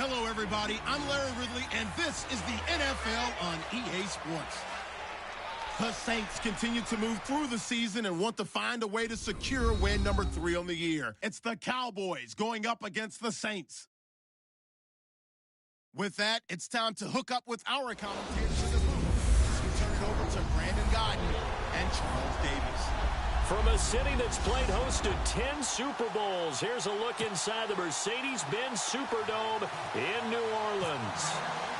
Hello, everybody. I'm Larry Ridley, and this is the NFL on EA Sports. The Saints continue to move through the season and want to find a way to secure win number 3 on the year. It's the Cowboys going up against the Saints. With that, it's time to hook up with our commentators in the booth. We turn it over to Brandon Godden and Charles Davis. From a city that's played host to 10 Super Bowls, here's a look inside the Mercedes-Benz Superdome in New Orleans.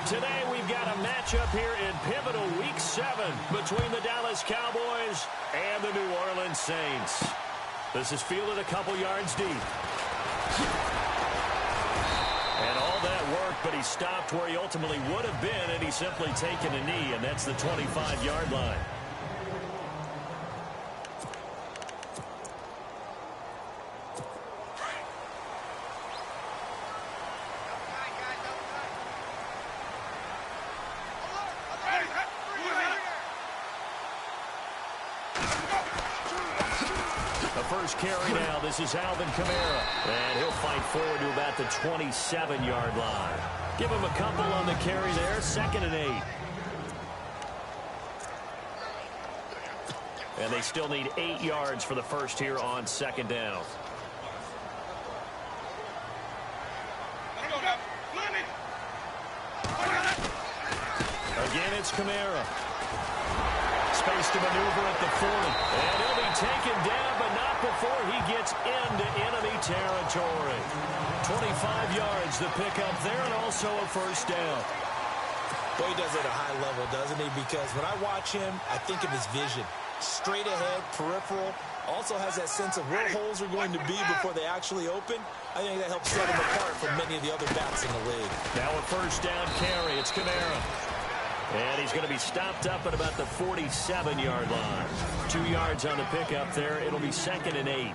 Today we've got a matchup here in pivotal Week 7 between the Dallas Cowboys and the New Orleans Saints. This is fielded a couple yards deep. And all that work, but he stopped where he ultimately would have been had he simply taken a knee, and that's the 25-yard line. First carry now. This is Alvin Kamara. And he'll fight forward to about the 27-yard line. Give him a couple on the carry there. 2nd and 8. And they still need 8 yards for the first here on 2nd down. Again, it's Kamara. Space to maneuver at the 40. And he'll be taken down, but not before he gets into enemy territory. 25 yards to pick up there, and also a first down. Boy, he does it at a high level, doesn't he? Because when I watch him, I think of his vision. Straight ahead, peripheral. Also has that sense of where holes are going to be before they actually open. I think that helps set him apart from many of the other backs in the league. Now a first down carry. It's Kamara. And he's going to be stopped up at about the 47-yard line. 2 yards on the pickup there. It'll be 2nd and 8.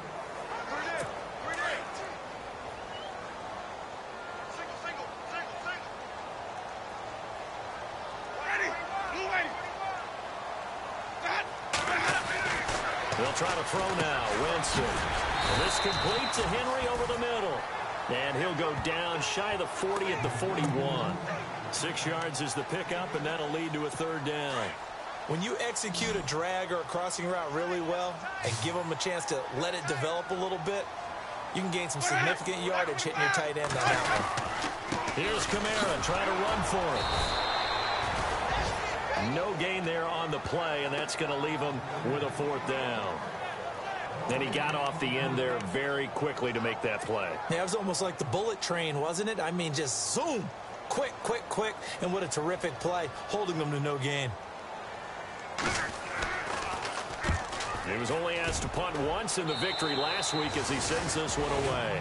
They'll try to throw now. Winston. And this complete to Henry over the middle. And he'll go down shy of the 40 at the 41. 6 yards is the pickup, and that'll lead to a 3rd down. When you execute a drag or a crossing route really well and give them a chance to let it develop a little bit, you can gain some significant yardage hitting your tight end on that one. Here's Kamara trying to run for it. No gain there on the play, and that's going to leave him with a 4th down. And he got off the end there very quickly to make that play. Yeah, it was almost like the bullet train, wasn't it? I mean, just zoom. Quick, quick, quick. And what a terrific play, holding them to no gain. He was only asked to punt once in the victory last week as he sends this one away.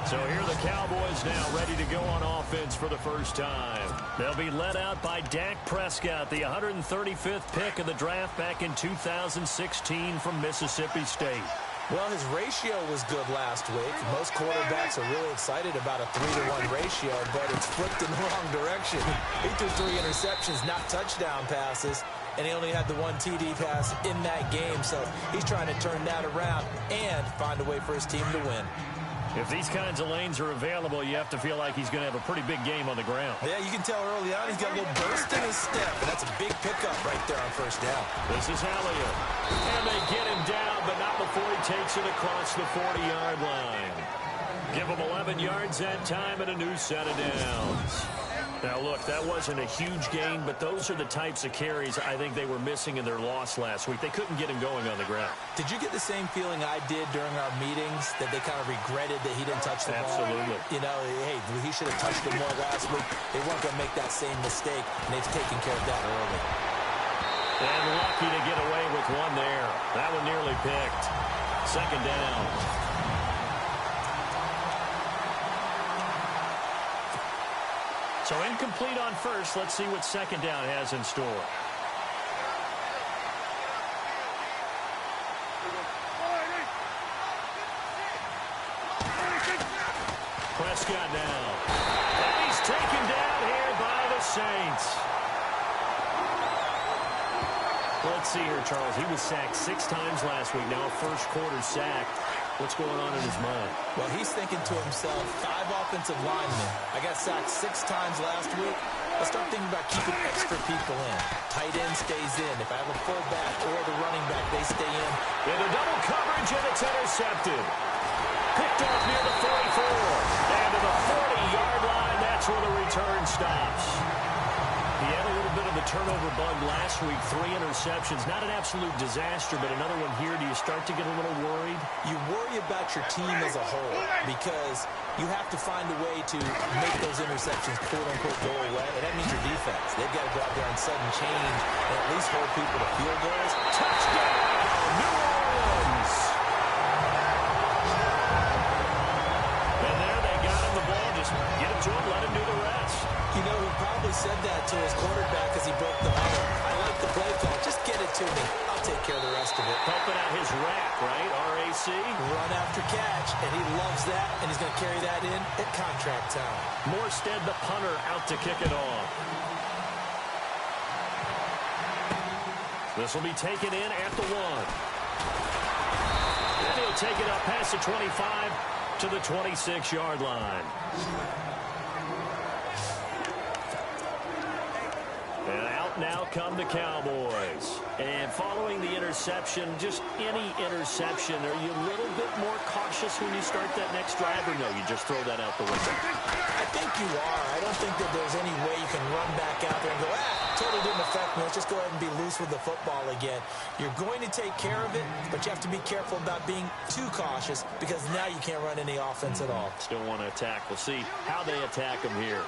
So here are the Cowboys now ready to go on offense for the first time. They'll be led out by Dak Prescott, the 135th pick of the draft back in 2016 from Mississippi State. Well, his ratio was good last week. Most quarterbacks are really excited about a 3-to-1 ratio, but it's flipped in the wrong direction. He threw 3 interceptions, not touchdown passes, and he only had the 1 TD pass in that game. So he's trying to turn that around and find a way for his team to win. If these kinds of lanes are available, you have to feel like he's going to have a pretty big game on the ground. Yeah, you can tell early on he's got a little burst in his step, and that's a big pickup right there on 1st down. This is Elliott. And they get him down, but not before he takes it across the 40-yard line. Give him 11 yards that time and a new set of downs. Now, look, that wasn't a huge gain, but those are the types of carries I think they were missing in their loss last week. They couldn't get him going on the ground. Did you get the same feeling I did during our meetings, that they kind of regretted that he didn't touch the ball? Absolutely. You know, hey, he should have touched it more last week. They weren't going to make that same mistake, and they've taken care of that early. And lucky to get away with one there. That one nearly picked. 2nd down. So incomplete on 1st. Let's see what 2nd down has in store. Prescott now. And he's taken down here by the Saints. Let's see here, Charles. He was sacked 6 times last week. Now a first quarter sack. What's going on in his mind? Well, he's thinking to himself, 5 offensive linemen. I got sacked 6 times last week. Let's start thinking about keeping extra people in. Tight end stays in. If I have a fullback or the running back, they stay in. Into double coverage, and it's intercepted. Picked off near the 44. And to the 40-yard line, that's where the return stops. He had a little bit of a turnover bug last week, 3 interceptions. Not an absolute disaster, but another one here. Do you start to get a little worried? You worry about your team as a whole because you have to find a way to make those interceptions, quote-unquote, go away. And that means your defense. They've got to go out there and sudden change and at least hold people to field goals. Touchdown, New Orleans! And there they got him the ball. Just get it to him, let him do the rest. You know, he probably said that to his quarterback as he broke the huddle. I like the play call. Just get it to me. I'll take care of the rest of it. Helping out his rack, right? RAC. Run after catch, and he loves that, and he's going to carry that in at contract time. Morstead, the punter, out to kick it off. This will be taken in at the 1. And he'll take it up past the 25 to the 26-yard line. And out now come the Cowboys. And following the interception, just any interception, are you a little bit more cautious when you start that next drive, or no, you just throw that out the window? I think you are. I don't think that there's any way you can run back out there and go, totally didn't affect me. Let's just go ahead and be loose with the football again. You're going to take care of it, but you have to be careful about being too cautious because now you can't run any offense at all. Still want to attack. We'll see how they attack them here.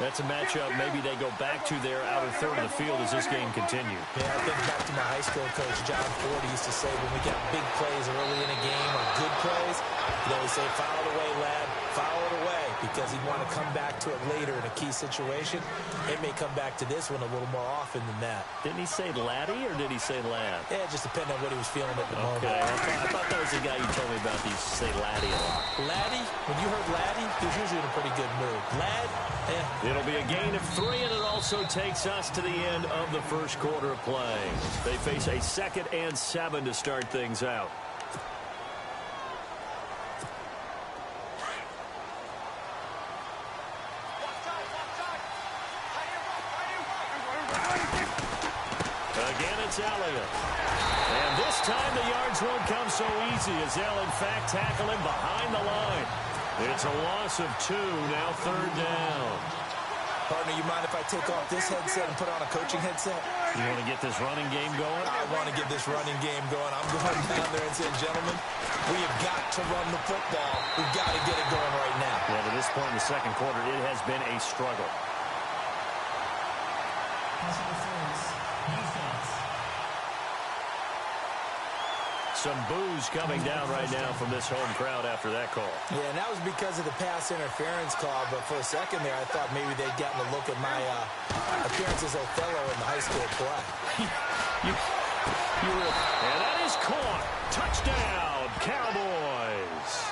That's a matchup maybe they go back to their outer third of the field as this game continues. Yeah, I think back to my high school coach, John Ford, used to say when we get big plays early in a game or good plays, he'd always say, foul it away, lad, foul it away, because he'd want to come back to it later in a key situation. It may come back to this one a little more often than that. Didn't he say laddie or did he say lad? Yeah, it just depended on what he was feeling at the moment. Okay, I thought that was the guy you told me about. He used to say laddie a lot. Laddie? When you heard laddie, he was usually in a pretty good mood. Lad? It'll be a gain of 3, and it also takes us to the end of the first quarter of play. They face a 2nd and 7 to start things out. Again, it's Elliott. And this time the yards won't come so easy as they'll, in fact, tackle him behind the line. It's a loss of 2, now 3rd down. Partner, you mind if I take off this headset and put on a coaching headset? You want to get this running game going? I want to get this running game going. I'm going down there and saying, gentlemen, we have got to run the football. We've got to get it going right now. Well, to this point in the second quarter, it has been a struggle. Some boos coming down right now from this home crowd after that call. Yeah, and that was because of the pass interference call, but for a second there, I thought maybe they'd gotten a look at my appearance as Othello in the high school play. And that is caught. Touchdown, Cowboys.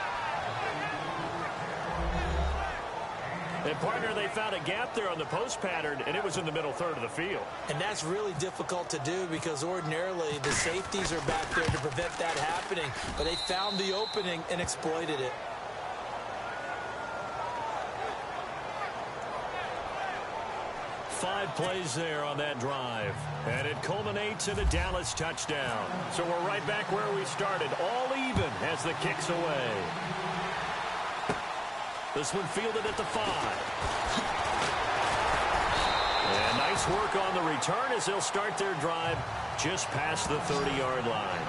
And, partner, they found a gap there on the post pattern, and it was in the middle third of the field. And that's really difficult to do because ordinarily the safeties are back there to prevent that happening. But they found the opening and exploited it. Five plays there on that drive. And it culminates in a Dallas touchdown. So we're right back where we started, all even as the kick's away. This one fielded at the 5. And nice work on the return as they'll start their drive just past the 30-yard line.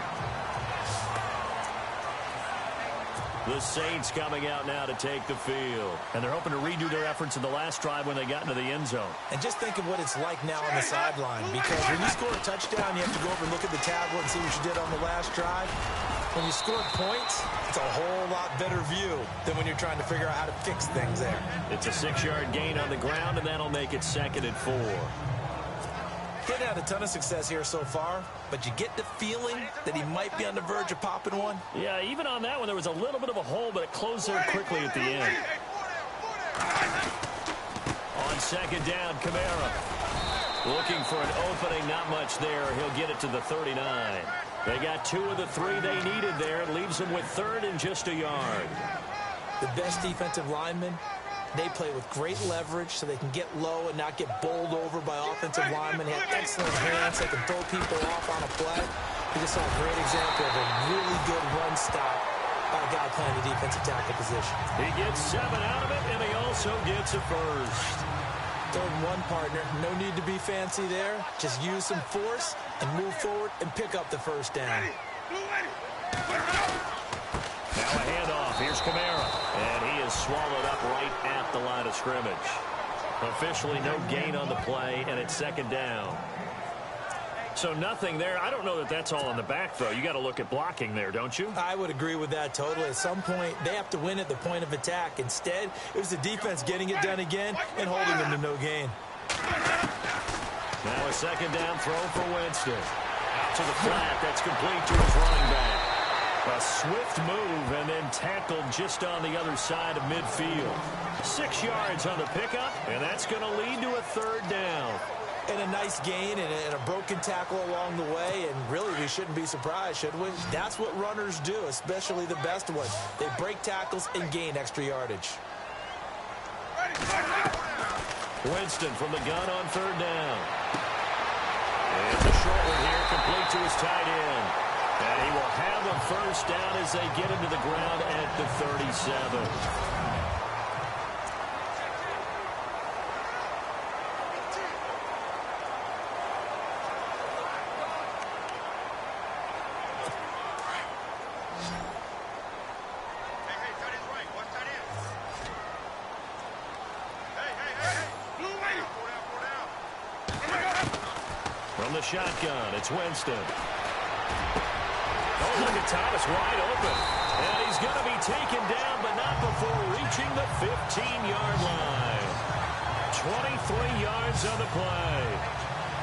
The Saints coming out now to take the field. And they're hoping to redo their efforts in the last drive when they got into the end zone. And just think of what it's like now on the sideline. Because when you score a touchdown, you have to go over and look at the tablet and see what you did on the last drive. When you score points, it's a whole lot better view than when you're trying to figure out how to fix things there. It's a 6-yard gain on the ground, and that'll make it 2nd and 4. He's had a ton of success here so far, but you get the feeling that he might be on the verge of popping one. Yeah, even on that one, there was a little bit of a hole, but it closed there quickly at the end. On 2nd down, Kamara. Looking for an opening, not much there. He'll get it to the 39. They got 2 of the 3 they needed there. It leaves leaves them with third and just a yard. The best defensive linemen, they play with great leverage so they can get low and not get bowled over by offensive linemen. They have excellent hands. They can throw people off on a play. We just saw a great example of a really good run stop by a guy playing the defensive tackle position. He gets 7 out of it, and he also gets a first. 3rd and 1, partner. No need to be fancy there. Just use some force and move forward and pick up the first down. Now a handoff. Here's Kamara. And he is swallowed up right at the line of scrimmage. Officially no gain on the play, and it's 2nd down. So nothing there. I don't know that that's all in the back, though. You got to look at blocking there, don't you? I would agree with that totally. At some point, they have to win at the point of attack. Instead, it was the defense getting it done again and holding them to no gain. Now a 2nd down throw for Winston. Out to the flat. That's complete to his running back. A swift move and then tackled just on the other side of midfield. 6 yards on the pickup, and that's going to lead to a 3rd down. And a nice gain and a broken tackle along the way, and really we shouldn't be surprised, should we? That's what runners do, especially the best ones. They break tackles and gain extra yardage. Winston from the gun on 3rd down. It's a short one here, complete to his tight end. And he will have a first down as they get him to the ground at the 37. From the shotgun, it's Winston. Oh, look at Thomas wide open. And he's going to be taken down, but not before reaching the 15-yard line. 23 yards on the play.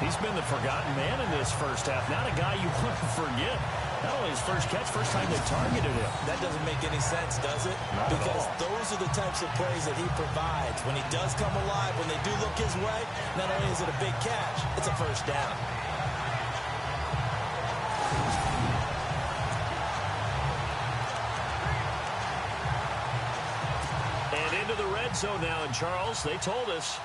He's been the forgotten man in this first half. Not a guy you want to forget. Not only his first catch, first time they targeted him. That doesn't make any sense, does it? Not because at all. Those are the types of plays that he provides. When he does come alive, when they do look his way, not only is it a big catch, it's a first down. And into the red zone now. And Charles, they told us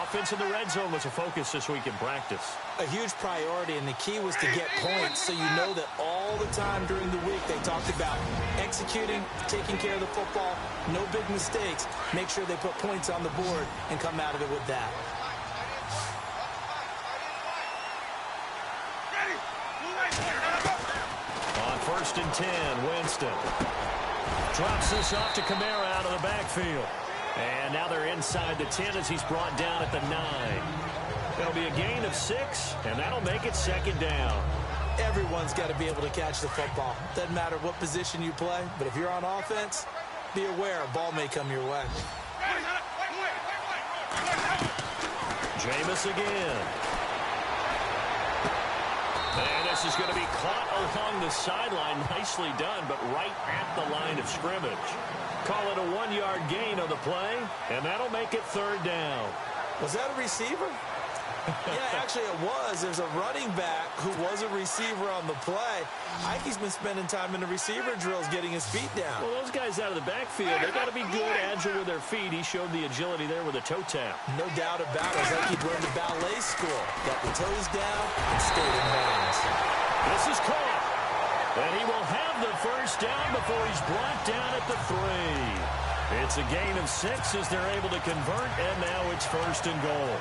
offense in the red zone was a focus this week in practice. A huge priority, and the key was to get points, so you know that all the time during the week they talked about executing, taking care of the football, no big mistakes, make sure they put points on the board and come out of it with that. On 1st and 10, Winston drops this off to Kamara out of the backfield. And now they're inside the 10 as he's brought down at the 9. It'll be a gain of 6, and that'll make it 2nd down. Everyone's got to be able to catch the football. Doesn't matter what position you play, but if you're on offense, be aware a ball may come your way. Jameis again. And this is going to be caught along the sideline. Nicely done, but right at the line of scrimmage. Call it a 1-yard gain on the play, and that'll make it 3rd down. Was that a receiver? Yeah, actually it was. There's a running back who was a receiver on the play. Ikey's been spending time in the receiver drills getting his feet down. Well, those guys out of the backfield, they got to be good, agile with their feet. He showed the agility there with a toe tap. No doubt about it. It's like he'd learned the ballet school. Got the toes down and stayed in bounds. This is caught. And he will have the first down before he's brought down at the 3. It's a gain of 6 as they're able to convert, and now it's 1st and goal.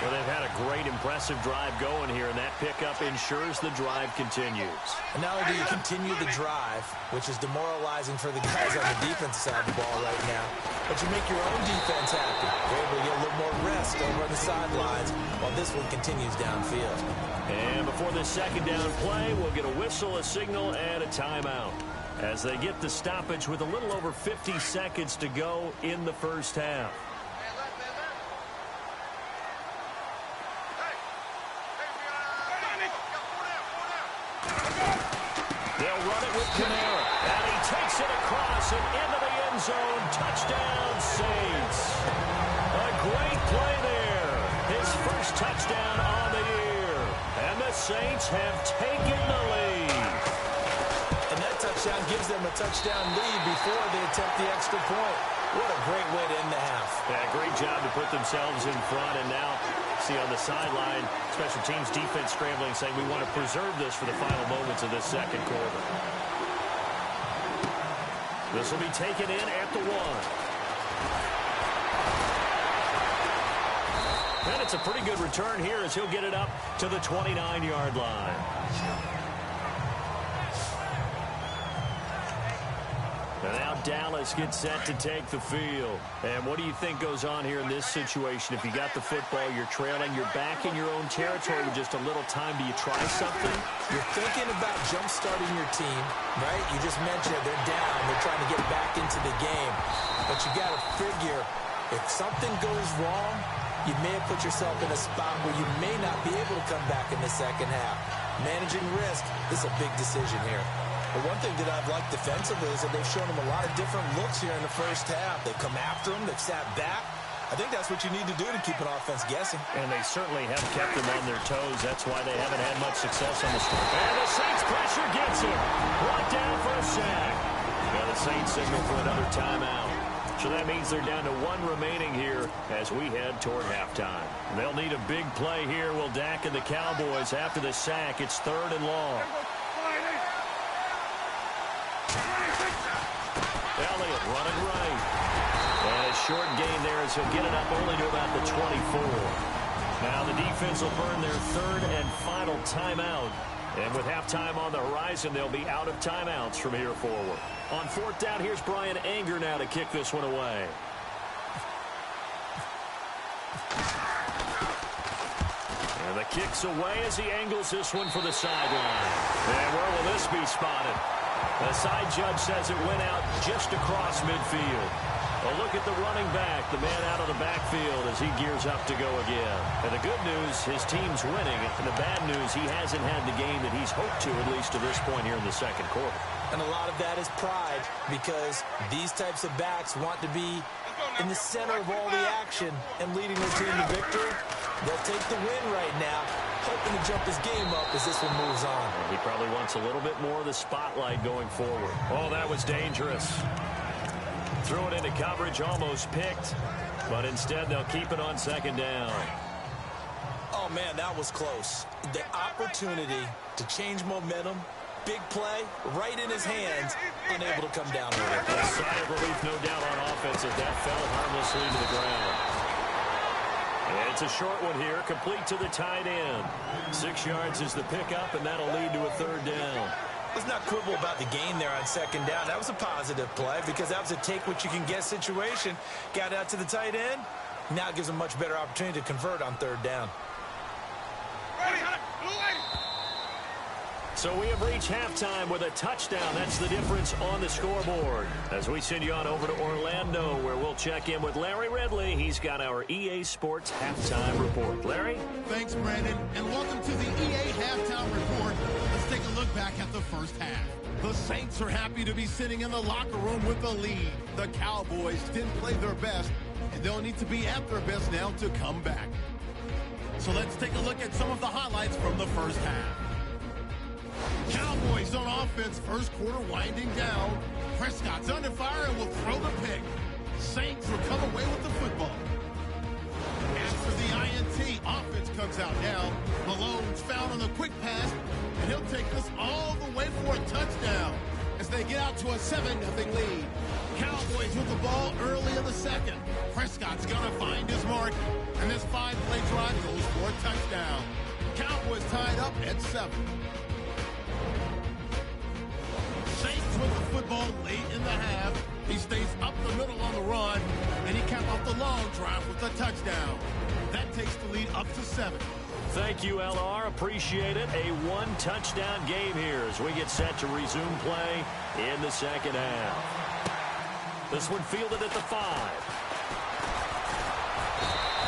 Well, they've had a great, impressive drive going here, and that pickup ensures the drive continues. And not only do you continue the drive, which is demoralizing for the guys on the defensive side of the ball right now, but you make your own defense happy. They're able to get a little more rest over on the sidelines while this one continues downfield. And before this 2nd down play, we'll get a whistle, a signal, and a timeout as they get the stoppage with a little over 50 seconds to go in the first half. They'll run it with Kamara, and he takes it across and into the end zone. Touchdown, Saints. A great play there. His first touchdown on the year. And the Saints have taken the lead. And that touchdown gives them a touchdown lead before they attempt the extra point. What a great way to end the half. Yeah, great job to put themselves in front. And now, see on the sideline, special teams defense scrambling, saying we want to preserve this for the final moments of this second quarter. This will be taken in at the 1. And it's a pretty good return here as he'll get it up to the 29-yard line. And now Dallas gets set to take the field. And what do you think goes on here in this situation? If you got the football, you're trailing, you're back in your own territory with just a little time. Do you try something? You're thinking about jump-starting your team, right? You just mentioned it. They're down. They're trying to get back into the game. But you got to figure, if something goes wrong, you may have put yourself in a spot where you may not be able to come back in the second half. Managing risk, this is a big decision here. But one thing that I've liked defensively is that they've shown them a lot of different looks here in the first half. They've come after them. They've sat back. I think that's what you need to do to keep an offense guessing. And they certainly have kept them on their toes. That's why they haven't had much success on the score. And the Saints pressure gets him. Brought down for a sack. Now the Saints signal for another timeout. So that means they're down to 1 remaining here as we head toward halftime. They'll need a big play here. Will Dak and the Cowboys after the sack. It's 3rd and long. Elliott running right. And a short gain there as he'll get it up only to about the 24. Now the defense will burn their 3rd and final timeout. And with halftime on the horizon, they'll be out of timeouts from here forward. On 4th down, here's Brian Anger now to kick this one away. And the kick's away as he angles this one for the sideline. And where will this be spotted? The side judge says it went out just across midfield. A look at the running back, the man out of the backfield as he gears up to go again. And the good news, his team's winning. And the bad news, he hasn't had the game that he's hoped to, at least to this point here in the second quarter. And a lot of that is pride, because these types of backs want to be in the center of all the action and leading their team to victory. They'll take the win right now, hoping to jump his game up as this one moves on. He probably wants a little bit more of the spotlight going forward. Oh, that was dangerous. Threw it into coverage, almost picked, but instead they'll keep it on 2nd down. Oh, man, that was close. The opportunity to change momentum, big play, right in his hands, unable to come down with it. A sigh of relief, no doubt, on offense as that fell harmlessly to the ground. And it's a short one here, complete to the tight end. 6 yards is the pickup, and that'll lead to a 3rd down. Let's not quibble about the gain there on 2nd down. That was a positive play because that was a take-what-you-can-get situation. Got out to the tight end. Now it gives them a much better opportunity to convert on 3rd down. So we have reached halftime with a touchdown. That's the difference on the scoreboard. As we send you on over to Orlando, where we'll check in with Larry Ridley. He's got our EA Sports halftime report. Larry? Thanks, Brandon, and welcome to the EA halftime report. Let's take a look back at the first half. The Saints are happy to be sitting in the locker room with the lead. The Cowboys didn't play their best, and they'll need to be at their best now to come back. So let's take a look at some of the highlights from the first half. Cowboys on offense, first quarter winding down. Prescott's under fire and will throw the pick. Saints will come away with the football. After the INT, offense comes out now. Malone's found on the quick pass, and he'll take this all the way for a touchdown as they get out to a 7-0 lead. Cowboys with the ball early in the second. Prescott's going to find his mark, and this 5-play drive goes for a touchdown. Cowboys tied up at 7. Saints with the football late in the half. He stays up the middle on the run, and he capped off the long drive with a touchdown. That takes the lead up to 7. Thank you, LR. Appreciate it. A 1-touchdown game here as we get set to resume play in the second half. This one fielded at the 5.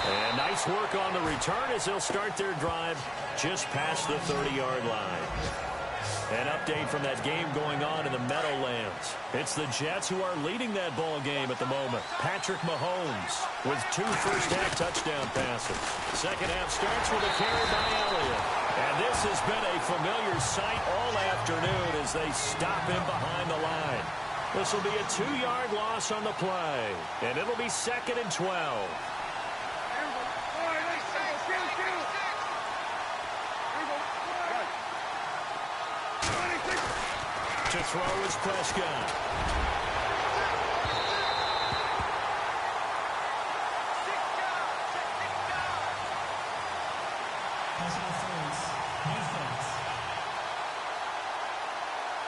And nice work on the return as they'll start their drive just past the 30-yard line. An update from that game going on in the Meadowlands. It's the Jets who are leading that ball game at the moment. Patrick Mahomes with 2 first-half touchdown passes. Second half starts with a carry by Elliott. And And this has been a familiar sight all afternoon as they stop him behind the line. This will be a 2-yard loss on the play, and it'll be 2nd and 12. To throw is Prescott.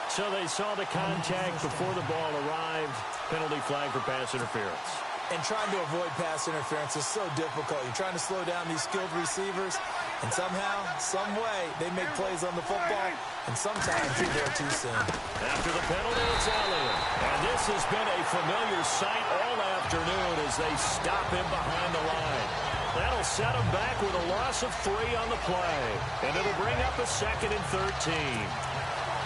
So they saw the contact before the ball arrived. Penalty flag for pass interference. And trying to avoid pass interference is so difficult. You're trying to slow down these skilled receivers, and somehow, some way, they make plays on the football, and sometimes you're there too soon. After the penalty, it's Elliott. And this has been a familiar sight all afternoon as they stop him behind the line. That'll set him back with a loss of 3 on the play, and it'll bring up a 2nd and 13.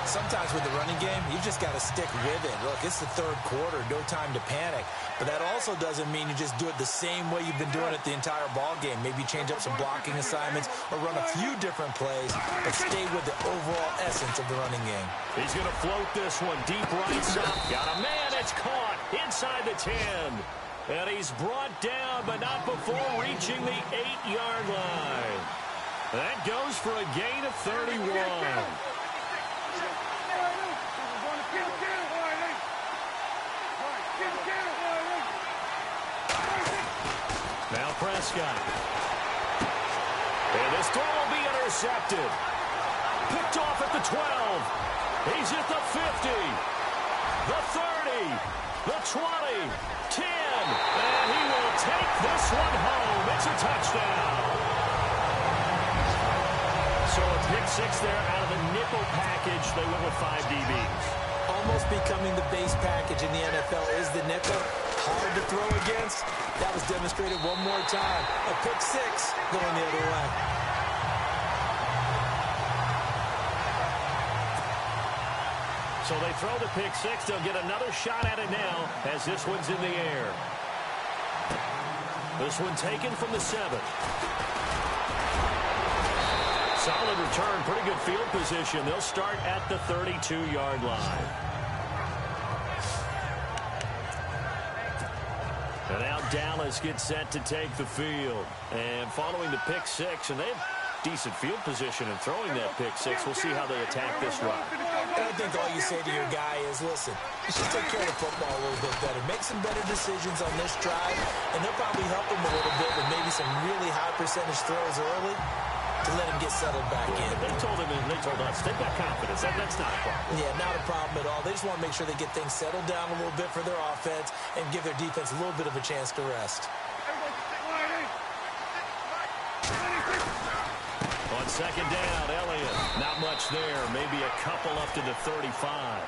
Sometimes with the running game, you've just got to stick with it. Look, it's the 3rd quarter, no time to panic. But that also doesn't mean you just do it the same way you've been doing it the entire ball game. Maybe change up some blocking assignments or run a few different plays, but stay with the overall essence of the running game. He's going to float this one deep right side. Got a man, it's caught inside the 10. And he's brought down, but not before reaching the 8-yard line. That goes for a gain of 31. Now Prescott. And this throw will be intercepted. Picked off at the 12. He's at the 50. The 30. The 20. 10. And he will take this one home. It's a touchdown. So a pick 6 there out of the nickel package. They went with 5 DBs. Almost becoming the base package in the NFL is the nickel. Hard to throw against. That was demonstrated one more time. A pick 6 going the other way. So they throw the pick 6. They'll get another shot at it now as this one's in the air. This one taken from the 7. Solid return, pretty good field position. They'll start at the 32-yard line. And now Dallas gets set to take the field. And following the pick 6, and they have decent field position in throwing that pick 6. We'll see how they attack this run. And I think all you say to your guy is, listen, you should take care of the football a little bit better. Make some better decisions on this drive, and they'll probably help him a little bit with maybe some really high percentage throws early to let him get settled back in. They told him, and they told us, they've got confidence. That's not a problem. Yeah, not a problem at all. They just want to make sure they get things settled down a little bit for their offense and give their defense a little bit of a chance to rest. On 2nd down, Elliott. Not much there. Maybe a couple up to the 35.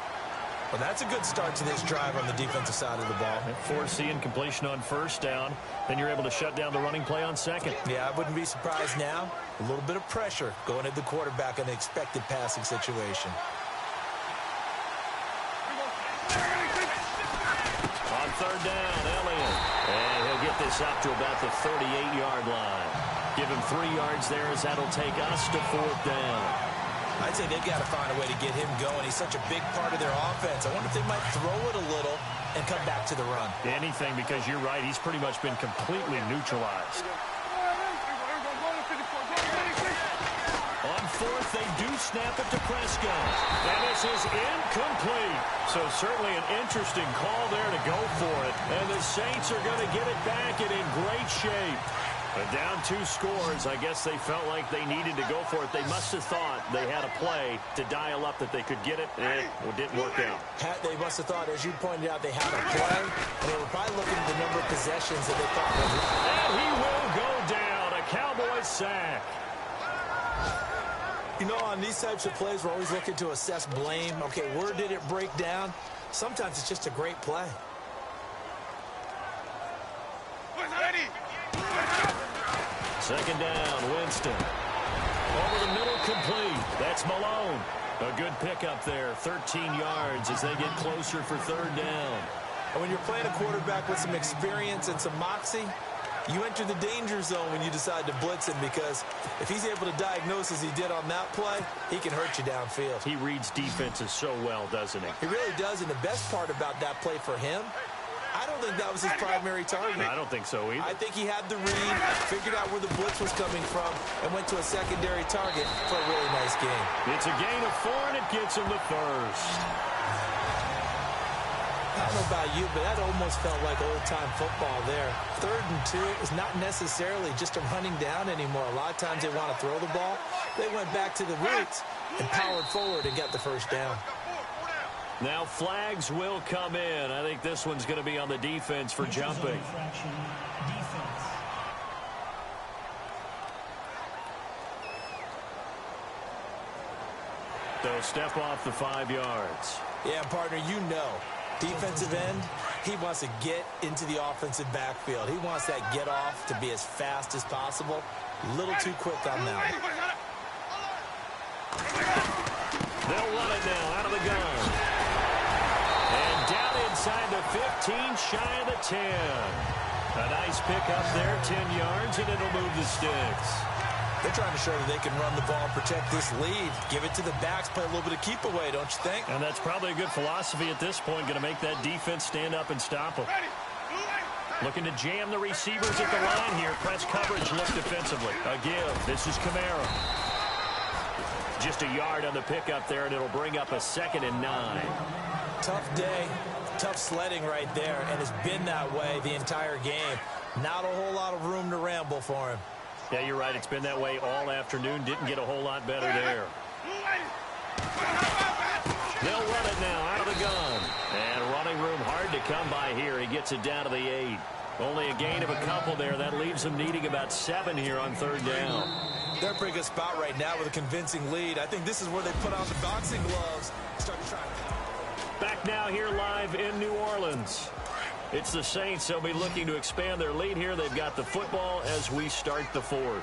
Well, that's a good start to this drive on the defensive side of the ball. Forcing completion on 1st down. Then you're able to shut down the running play on 2nd. Yeah, I wouldn't be surprised now. A little bit of pressure going at the quarterback in the expected passing situation. On 3rd down, Elliott. And he'll get this up to about the 38-yard line. Give him 3 yards there as that'll take us to 4th down. I'd say they've got to find a way to get him going. He's such a big part of their offense. I wonder if they might throw it a little and come back to the run. Anything, because you're right. He's pretty much been completely neutralized. On 4th, they do snap it to Prescott. And this is incomplete. So certainly an interesting call there to go for it. And the Saints are going to get it back and in great shape. But down 2 scores, I guess they felt like they needed to go for it. They must have thought they had a play to dial up that they could get it, and it didn't work out. They must have thought, as you pointed out, they had a play, and they were probably looking at the number of possessions that they thought were. And he will go down. A Cowboys sack. You know, on these types of plays, we're always looking to assess blame. Okay, where did it break down? Sometimes it's just a great play. Second down, Winston. Over the middle, complete. That's Malone. A good pickup there, 13 yards as they get closer for 3rd down. And when you're playing a quarterback with some experience and some moxie, You enter the danger zone when you decide to blitz him, because if he's able to diagnose as he did on that play, he can hurt you downfield. He reads defenses so well, doesn't he? He really does, and the best part about that play for him, I don't think that was his primary target. I don't think so either. I think he had the read, figured out where the blitz was coming from, and went to a secondary target for a really nice game. It's a gain of 4, and it gets him the first. I don't know about you, but that almost felt like old-time football there. 3rd and 2 is not necessarily just a running down anymore. A lot of times they want to throw the ball. They went back to the roots and powered forward and got the first down. Now flags will come in. I think this one's going to be on the defense for jumping. They'll step off the 5 yards. Yeah, partner, you know. Defensive end, he wants to get into the offensive backfield. He wants that get off to be as fast as possible. A little too quick on that. They'll run it now out of the gun. And down inside the 15, shy of the 10. A nice pickup there, 10 yards, and it'll move the sticks. They're trying to show that they can run the ball, protect this lead. Give it to the backs, play a little bit of keep away, don't you think? And that's probably a good philosophy at this point, going to make that defense stand up and stop them. Looking to jam the receivers at the line here. Press coverage, look defensively. A give. This is Kamara. Just a yard on the pickup there, and it'll bring up a 2nd and 9. Tough day, tough sledding right there, and it's been that way the entire game. Not a whole lot of room to ramble for him. Yeah, you're right. It's been that way all afternoon. Didn't get a whole lot better there. They'll run it now out of the gun. And running room hard to come by here. He gets it down to the 8. Only a gain of a couple there. That leaves him needing about 7 here on 3rd down. They're in a pretty good spot right now with a convincing lead. I think this is where they put on the boxing gloves. Start trying. Back now here live in New Orleans. It's the Saints. They'll be looking to expand their lead here. They've got the football as we start the 4th.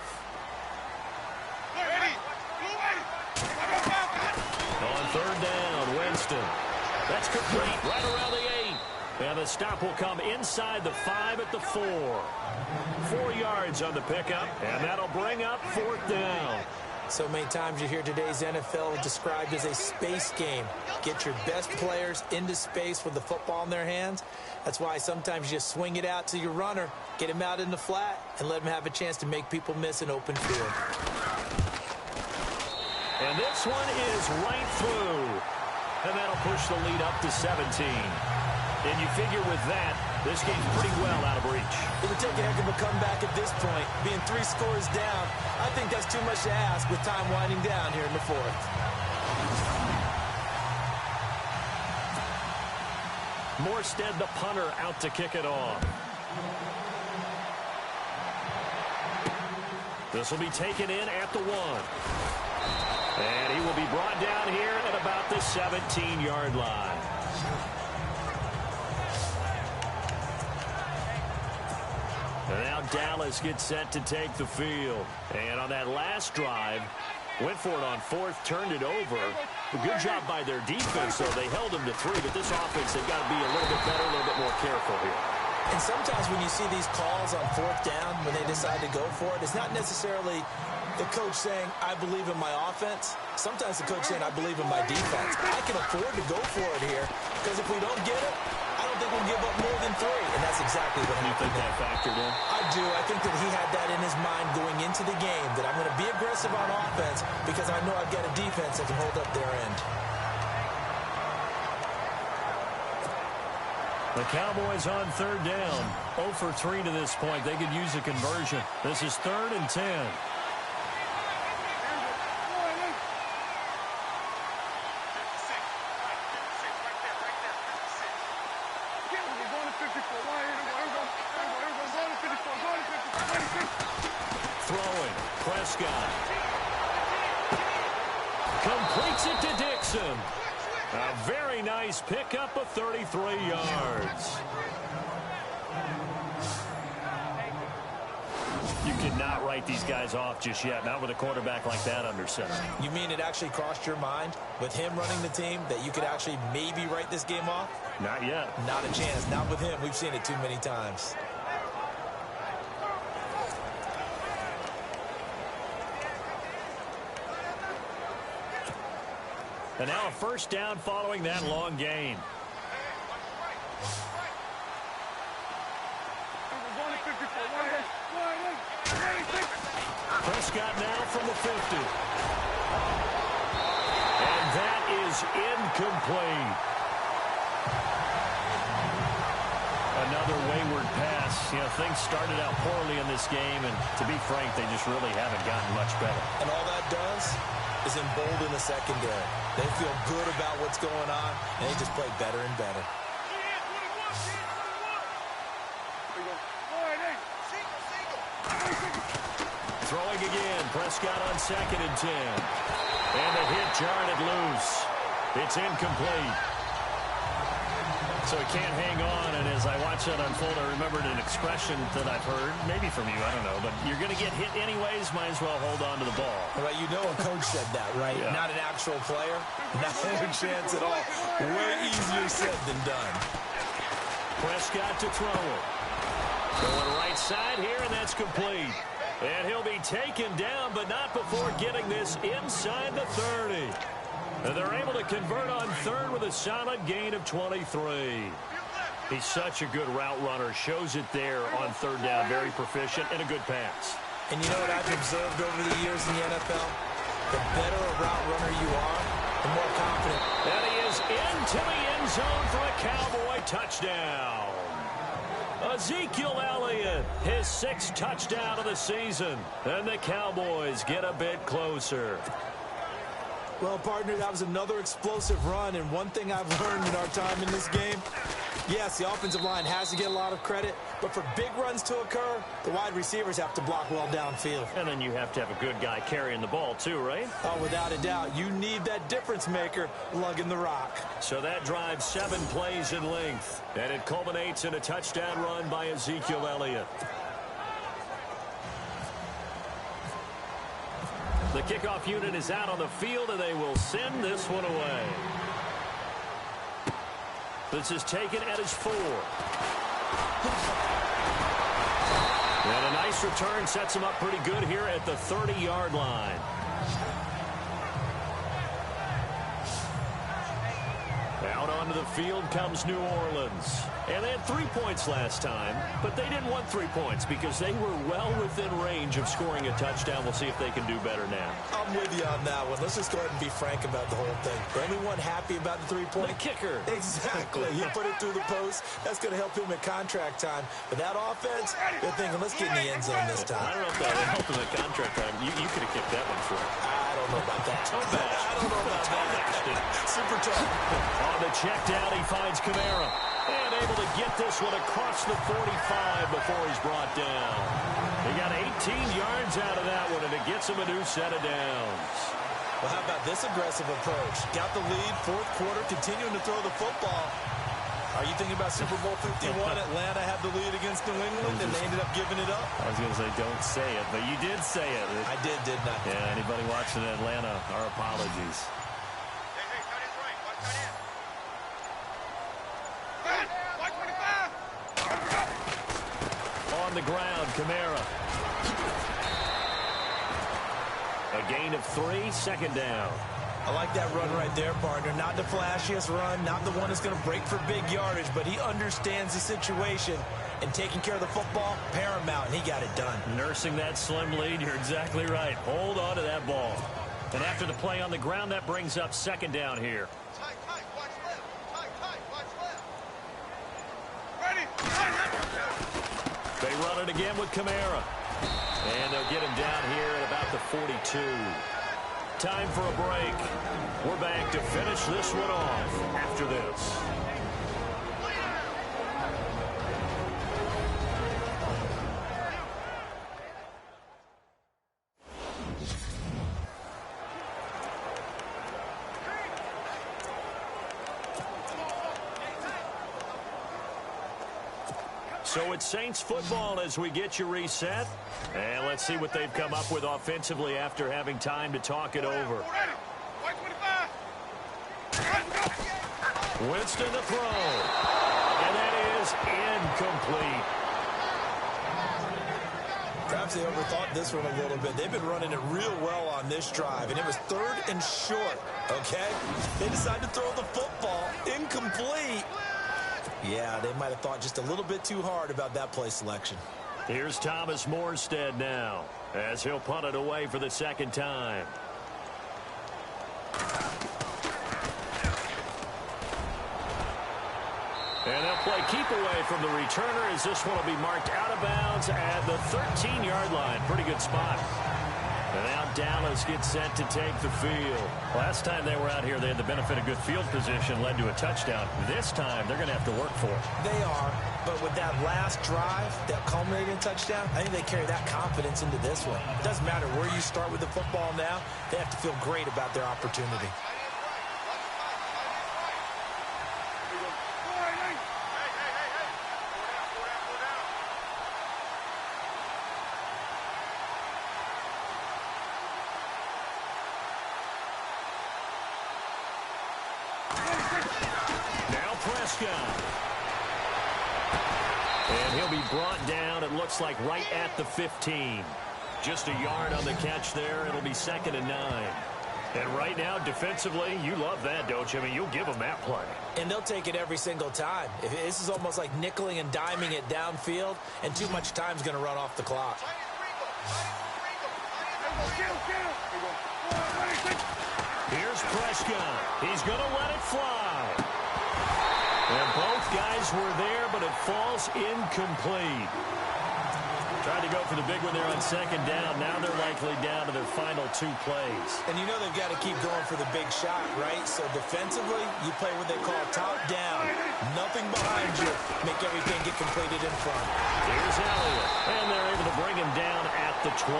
On 3rd down, Winston. That's complete right around the 8. And the stop will come inside the 5 at the 4. 4 yards on the pickup, and that'll bring up 4th down. So many times you hear today's NFL described as a space game. Get your best players into space with the football in their hands. That's why sometimes you swing it out to your runner, get him out in the flat, and let him have a chance to make people miss an open field. And this one is right through. And that'll push the lead up to 17. And you figure with that, this game's pretty well out of reach. It would take a heck of a comeback at this point. Being 3 scores down, I think that's too much to ask with time winding down here in the 4th. Morstead, the punter, out to kick it off. This will be taken in at the 1. And he will be brought down here at about the 17-yard line. And now Dallas gets set to take the field. And on that last drive, went for it on 4th, turned it over. A good job by their defense, though. They held them to 3, but this offense, they've got to be a little bit better, a little bit more careful here. And sometimes when you see these calls on 4th down, when they decide to go for it, it's not necessarily the coach saying, I believe in my offense. Sometimes the coach saying, I believe in my defense. I can afford to go for it here, because if we don't get it, I don't think we'll give up more than 3. And that's exactly what happened. You think that factored in? I do. I think that he had that in his mind going into the game, that I'm going to be aggressive on offense because I know I've got a defense that can hold up their end. The Cowboys on 3rd down. 0 for 3 to this point. They could use a conversion. This is 3rd and 10. Throwing. Prescott. Completes it to Dixon. A very nice pickup of 33 yards. You cannot write these guys off just yet, not with a quarterback like that under center. You mean it actually crossed your mind with him running the team that you could actually maybe write this game off? Not yet. Not a chance. Not with him. We've seen it too many times. And now a first down following that long gain. Prescott now from the 50. And that is incomplete. Another wayward pass. You know, things started out poorly in this game, and to be frank, they just really haven't gotten much better. And all that does is embolden the secondary. They feel good about what's going on, and they just play better and better. Throwing again. Prescott on 2nd and 10. And the hit jarred it loose. It's incomplete. So he can't hang on, and as I watch that unfold, I remembered an expression that I've heard, maybe from you, I don't know, but you're going to get hit anyways, might as well hold on to the ball. Well, you know a coach said that, right? Yeah. Not an actual player. Not a chance at all. Way easier said than done. Prescott to throw it. Going right side here, and that's complete. And he'll be taken down, but not before getting this inside the 30. And they're able to convert on 3rd with a solid gain of 23. He's such a good route runner. Shows it there on 3rd down. Very proficient and a good pass. And you know what I've observed over the years in the NFL? The better a route runner you are, the more confident. And he is into the end zone for a Cowboy touchdown. Ezekiel Elliott, his 6th touchdown of the season. And the Cowboys get a bit closer. Well, partner, that was another explosive run, and one thing I've learned in our time in this game, yes, the offensive line has to get a lot of credit, but for big runs to occur, the wide receivers have to block well downfield. And then you have to have a good guy carrying the ball too, right? Oh, without a doubt. You need that difference maker lugging the rock. So that drives 7 plays in length, and it culminates in a touchdown run by Ezekiel Elliott. The kickoff unit is out on the field, and they will send this one away. This is taken at his 4. And a nice return sets him up pretty good here at the 30-yard line. Out onto the field comes New Orleans. And they had 3 points last time, but they didn't want 3 points because they were well within range of scoring a touchdown. We'll see if they can do better now. I'm with you on that one. Let's just go ahead and be frank about the whole thing. Anyone happy about the 3-point? The kicker. Exactly. He put it through the post. That's going to help him at contract time. But that offense, they're thinking, let's get in the end zone this time. I don't know if that would help him at contract time. You could have kicked that one for him. I don't know about that. I don't know about that. Super tough. On the check down, he finds Kamara. And able to get this one across the 45 before he's brought down. He got 18 yards out of that one, and it gets him a new set of downs. Well, how about this aggressive approach? Got the lead, 4th quarter, continuing to throw the football. Are you thinking about Super Bowl 51? Atlanta had the lead against New England, and they ended up giving it up. I was going to say, don't say it, but you did say it. I didn't I? Yeah, anybody watching Atlanta, our apologies. On the ground, Kamara. A gain of 3, 2nd down. I like that run right there, partner. Not the flashiest run, not the one that's going to break for big yardage, but he understands the situation, and taking care of the football, paramount, and he got it done. Nursing that slim lead, you're exactly right. Hold on to that ball. And after the play on the ground, that brings up 2nd down here. Tight, watch left. Tight, watch left. Ready, They run it again with Kamara. And they'll get him down here at about the 42. Time for a break. We're back to finish this one off after this. So it's Saints football as we get you reset. And let's see what they've come up with offensively after having time to talk it over. Winston to throw. And that is incomplete. Perhaps they overthought this one a little bit. They've been running it real well on this drive, and it was 3rd and short Okay? They decide to throw the football. Incomplete. Yeah, they might have thought just a little bit too hard about that play selection. Here's Thomas Morstead now, as he'll punt it away for the second time. And they'll play keep away from the returner as this one will be marked out of bounds at the 13-yard line. Pretty good spot. And now Dallas gets set to take the field. Last time they were out here, they had the benefit of good field position, led to a touchdown. This time, they're going to have to work for it. They are, but with that last drive, that culminating touchdown, I think they carry that confidence into this one. It doesn't matter where you start with the football now. They have to feel great about their opportunity. And he'll be brought down, it looks like, right at the 15. Just a yard on the catch there. It'll be 2nd and 9. And right now, defensively, you love that, don't you? I mean, you'll give them that play. And they'll take it every single time. This is almost like nickeling and diming it downfield, and too much time's going to run off the clock. Here's Prescott. He's going to let it fly. And both guys were there, but it falls incomplete. Tried to go for the big one there on 2nd down. Now they're likely down to their final 2 plays. And you know they've got to keep going for the big shot, right? So defensively, you play what they call top down. Nothing behind you. Make everything get completed in front. Here's Elliott. And they're able to bring him down at the 20.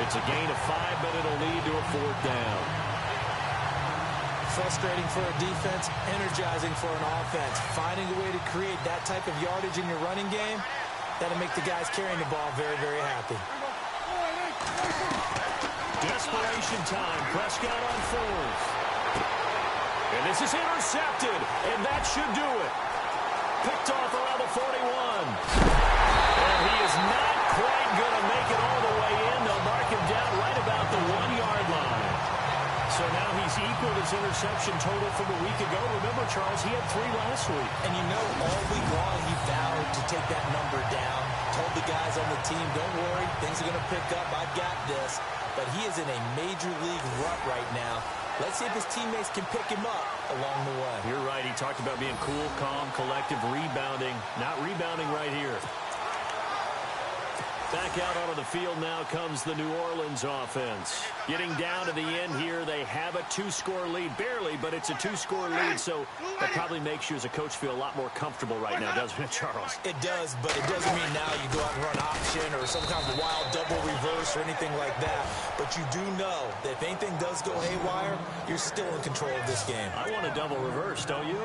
It's a gain of 5, but it'll lead to a 4th down. Frustrating for a defense, energizing for an offense. Finding a way to create that type of yardage in your running game, that'll make the guys carrying the ball very, very happy. Desperation time. Prescott on 4th. And this is intercepted, and that should do it. Picked off around the 41. And he is not quite going to make it all the way in. They'll mark him down right about the 1-yard line. So now he's equaled his interception total from a week ago. Remember, Charles, he had 3 last week. And you know, all week long he vowed to take that number down. Told the guys on the team, don't worry, things are going to pick up. I got this. But he is in a major league rut right now. Let's see if his teammates can pick him up along the way. You're right. He talked about being cool, calm, collective, rebounding. Not rebounding right here. Back out onto the field now comes the New Orleans offense. Getting down to the end here, they have a 2-score lead. Barely, but it's a 2-score lead, so that probably makes you as a coach feel a lot more comfortable right now, doesn't it, Charles? It does, but it doesn't mean now you go out and run option or some kind of wild double reverse or anything like that. But you do know that if anything does go haywire, you're still in control of this game. I want a double reverse, don't you?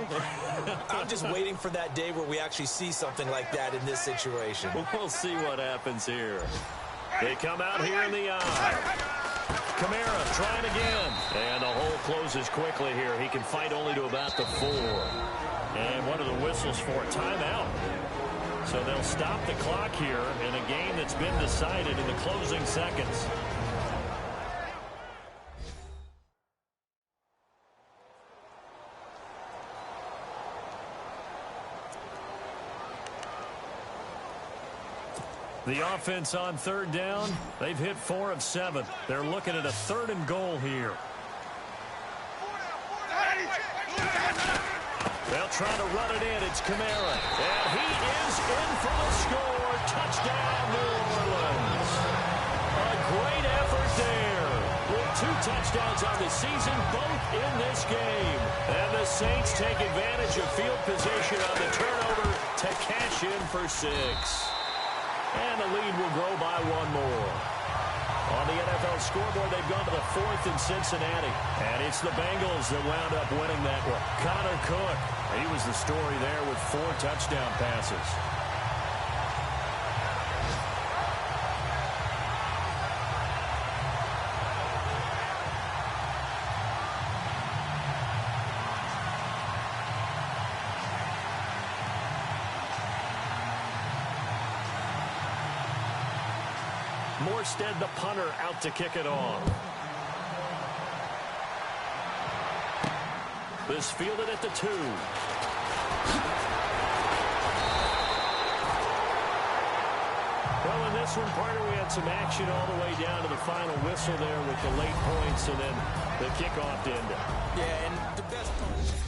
I'm just waiting for that day where we actually see something like that in this situation. We'll see what happens here. They come out here in the eye. Kamara trying again. And the hole closes quickly here. He can fight only to about the 4. And one of the whistles for a timeout. So they'll stop the clock here in a game that's been decided in the closing seconds. The offense on 3rd down, they've hit 4 of 7. They're looking at a 3rd and goal here. They'll try to run it in. It's Kamara. And he is in for the score. Touchdown, New Orleans. A great effort there. With 2 touchdowns on the season, both in this game. And the Saints take advantage of field position on the turnover to cash in for 6. And the lead will grow by 1 more. On the NFL scoreboard, they've gone to the 4th in Cincinnati. And it's the Bengals that wound up winning that one. Connor Cook, he was the story there with 4 touchdown passes. Morstead, the punter, out to kick it off. This fielded at the 2. Well, in this one, partner, we had some action all the way down to the final whistle there with the late points and then the kickoff to end it. Yeah, and the best part.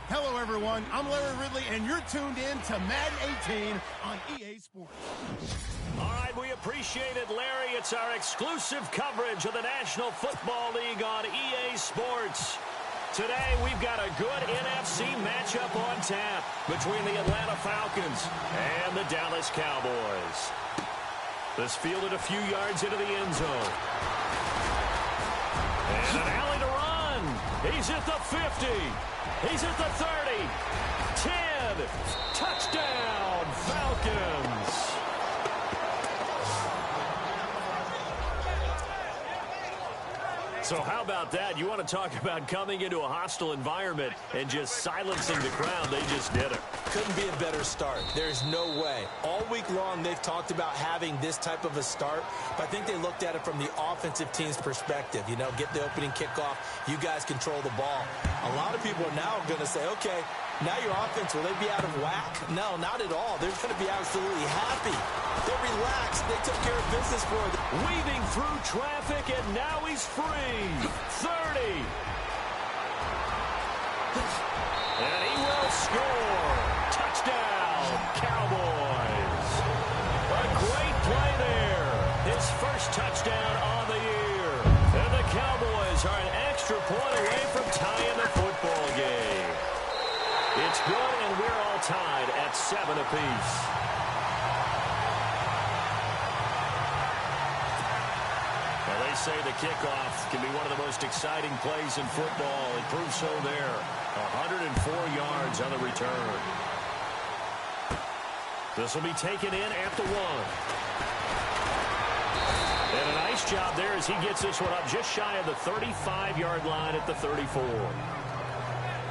Hello, everyone. I'm Larry Ridley, and you're tuned in to Madden 18 on EA Sports. All right, we appreciate it, Larry. It's our exclusive coverage of the National Football League on EA Sports. Today, we've got a good NFC matchup on tap between the Atlanta Falcons and the Dallas Cowboys. This fielded a few yards into the end zone. And an alley to run. He's at the 50. He's at the 30. 10. Touchdown, Falcons. So how about that? You want to talk about coming into a hostile environment and just silencing the crowd. They just did it. Couldn't be a better start. There's no way. All week long, they've talked about having this type of a start, but I think they looked at it from the offensive team's perspective. You know, get the opening kickoff. You guys control the ball. A lot of people are now going to say, okay, now your offense, will they be out of whack? No, not at all. They're going to be absolutely happy. They're relaxed. They took care of business for them. Weaving through traffic, and now he's free. 30. And he will score. Touchdown, Cowboys. A great play there. His first touchdown on the year. And the Cowboys are an extra point away from tying the football game. It's good, and we're all tied at 7 apiece. Well, they say the kickoff can be one of the most exciting plays in football. It proves so there. 104 yards on the return. This will be taken in at the 1. And a nice job there as he gets this one up just shy of the 35-yard line at the 34.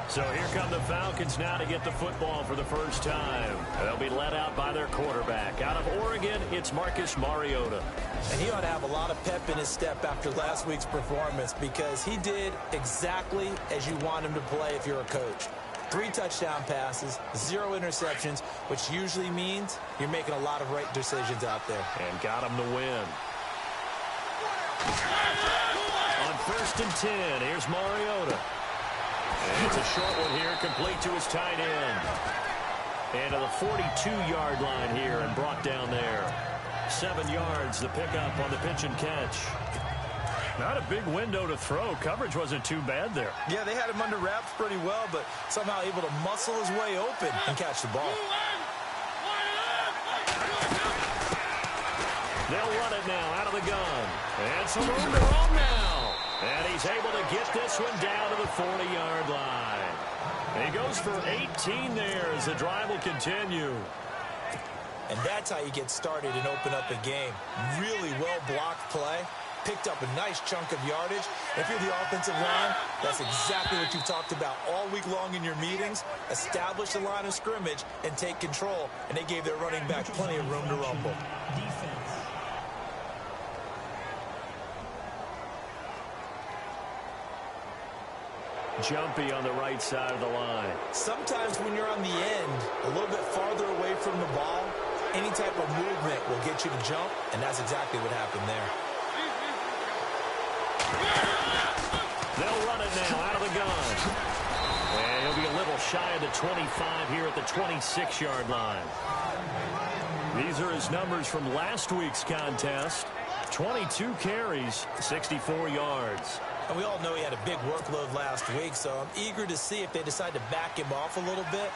So here come the Falcons now to get the football for the first time. They'll be led out by their quarterback. Out of Oregon, it's Marcus Mariota. And he ought to have a lot of pep in his step after last week's performance because he did exactly as you want him to play if you're a coach. 3 touchdown passes, 0 interceptions, which usually means you're making a lot of right decisions out there. And got him to win. On 1st and 10, here's Mariota. And it's a short one here, complete to his tight end. And to the 42-yard line here and brought down there. 7 yards, the pickup on the pitch and catch. Not a big window to throw. Coverage wasn't too bad there. Yeah, they had him under wraps pretty well, but somehow able to muscle his way open and catch the ball. They'll run it now out of the gun. And some room to roam now. And he's able to get this one down to the 40-yard line. And he goes for 18 there as the drive will continue. And that's how you get started and open up a game. Really well-blocked play. Picked up a nice chunk of yardage. If you're the offensive line, that's exactly what you've talked about all week long in your meetings. Establish the line of scrimmage and take control. And they gave their running back plenty of room to rumble. Jumpy on the right side of the line. Sometimes when you're on the end, a little bit farther away from the ball, any type of movement will get you to jump, and that's exactly what happened there. They'll run it now out of the gun. And he'll be a little shy of the 25 here at the 26-yard line. These are his numbers from last week's contest. 22 carries, 64 yards. And we all know he had a big workload last week, so I'm eager to see if they decide to back him off a little bit.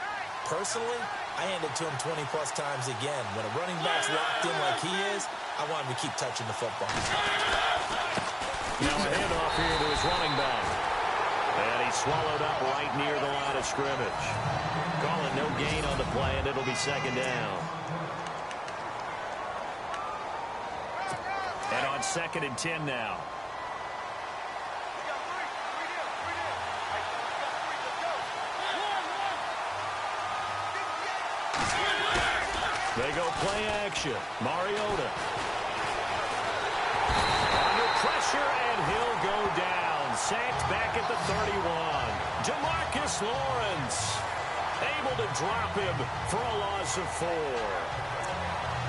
Personally, I hand it to him 20-plus times again. When a running back's locked in like he is, I want him to keep touching the football. Now a handoff here to his running back. And he's swallowed up right near the line of scrimmage. Call it no gain on the play, and it'll be 2nd down. And on 2nd and 10 now. They go play action. Mariota. Under pressure, and he'll go down. Sacked back at the 31. DeMarcus Lawrence able to drop him for a loss of 4.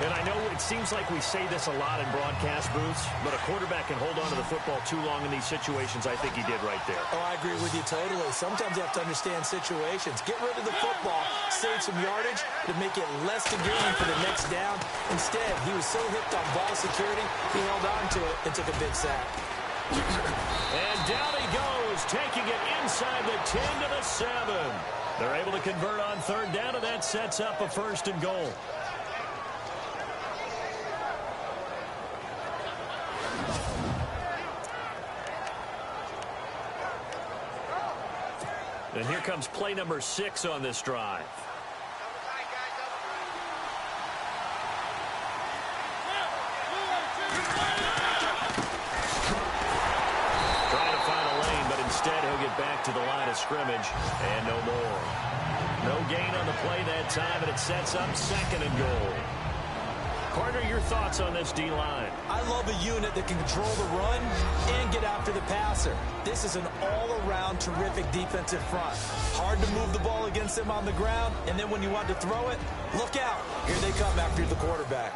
And I know it seems like we say this a lot in broadcast booths, but a quarterback can hold on to the football too long in these situations. I think he did right there. Oh, I agree with you totally. Sometimes you have to understand situations. Get rid of the football, save some yardage to make it less to gain for the next down. Instead, he was so hipped on ball security, he held on to it and took a big sack. And down he goes, taking it inside the 10 to the 7. They're able to convert on 3rd down, and that sets up a 1st and goal. And here comes play number 6 on this drive. Trying it back to the line of scrimmage, and no more. No gain on the play that time, and it sets up 2nd and goal. Carter, your thoughts on this D-line? I love a unit that can control the run and get after the passer. This is an all-around terrific defensive front. Hard to move the ball against them on the ground, and then when you want to throw it, look out. Here they come after the quarterback.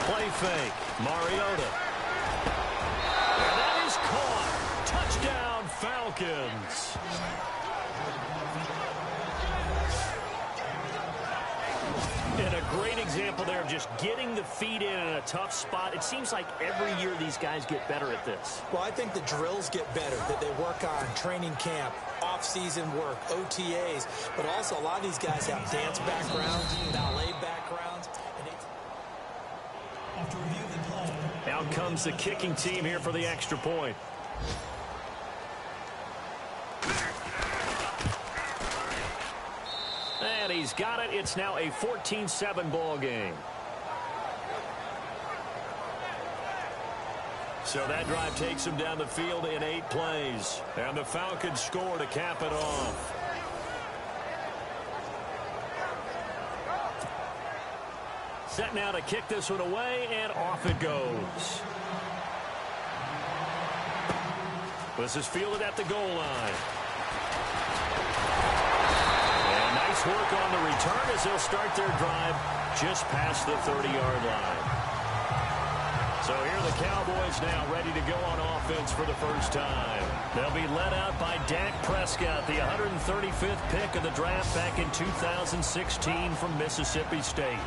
Play fake. Mariota. And that is caught. Touchdown, Falcons. And a great example there of just getting the feet in a tough spot. It seems like every year these guys get better at this. Well, I think the drills get better that they work on training camp, off-season work, OTAs, but also a lot of these guys have dance backgrounds, ballet backgrounds. After review of the play. Out comes the kicking team here for the extra point. And he's got it. It's now a 14-7 ball game. So that drive takes him down the field in 8 plays. And the Falcons score to cap it off. Set now to kick this one away, and off it goes. This is fielded at the goal line. And nice work on the return as they'll start their drive just past the 30-yard line. So here are the Cowboys now ready to go on offense for the first time. They'll be led out by Dak Prescott, the 135th pick of the draft back in 2016 from Mississippi State.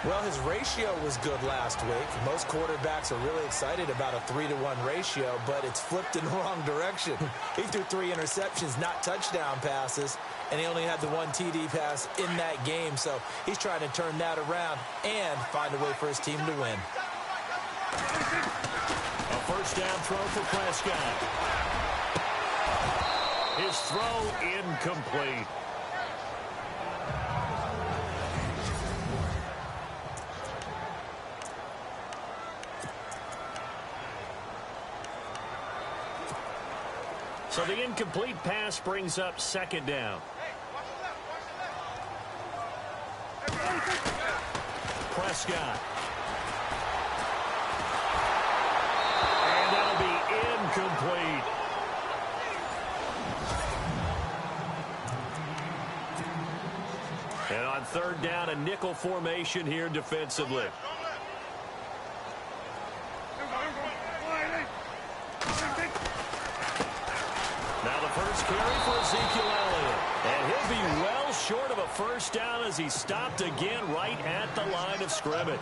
Well, his ratio was good last week. Most quarterbacks are really excited about a 3-to-1 ratio, but it's flipped in the wrong direction. He threw 3 interceptions, not touchdown passes, and he only had the 1 TD pass in that game. So he's trying to turn that around and find a way for his team to win. A first down throw for Prescott. His throw incomplete. So the incomplete pass brings up 2nd down. Prescott. And that'll be incomplete. And on 3rd down, a nickel formation here defensively. Now the first carry for Ezekiel Elliott. And he'll be well short of a first down as he stopped again right at the line of scrimmage.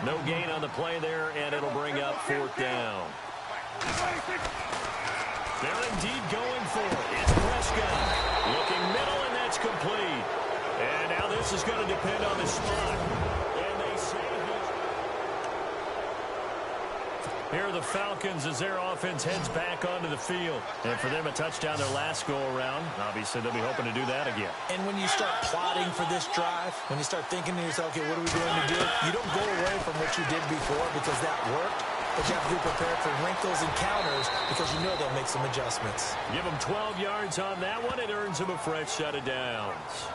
No gain on the play there, and it'll bring up 4th down. They're indeed going for it. It's Prescott. Looking middle, and that's complete. And now this is going to depend on the spot. And they say here are the Falcons as their offense heads back onto the field. And for them, a touchdown their last go-around. Obviously, they'll be hoping to do that again. And when you start plotting for this drive, when you start thinking to yourself, okay, what are we going to do? You don't go away from what you did before because that worked. But you have to be prepared for wrinkles and counters because you know they'll make some adjustments. Give them 12 yards on that one. It earns them a fresh set of downs.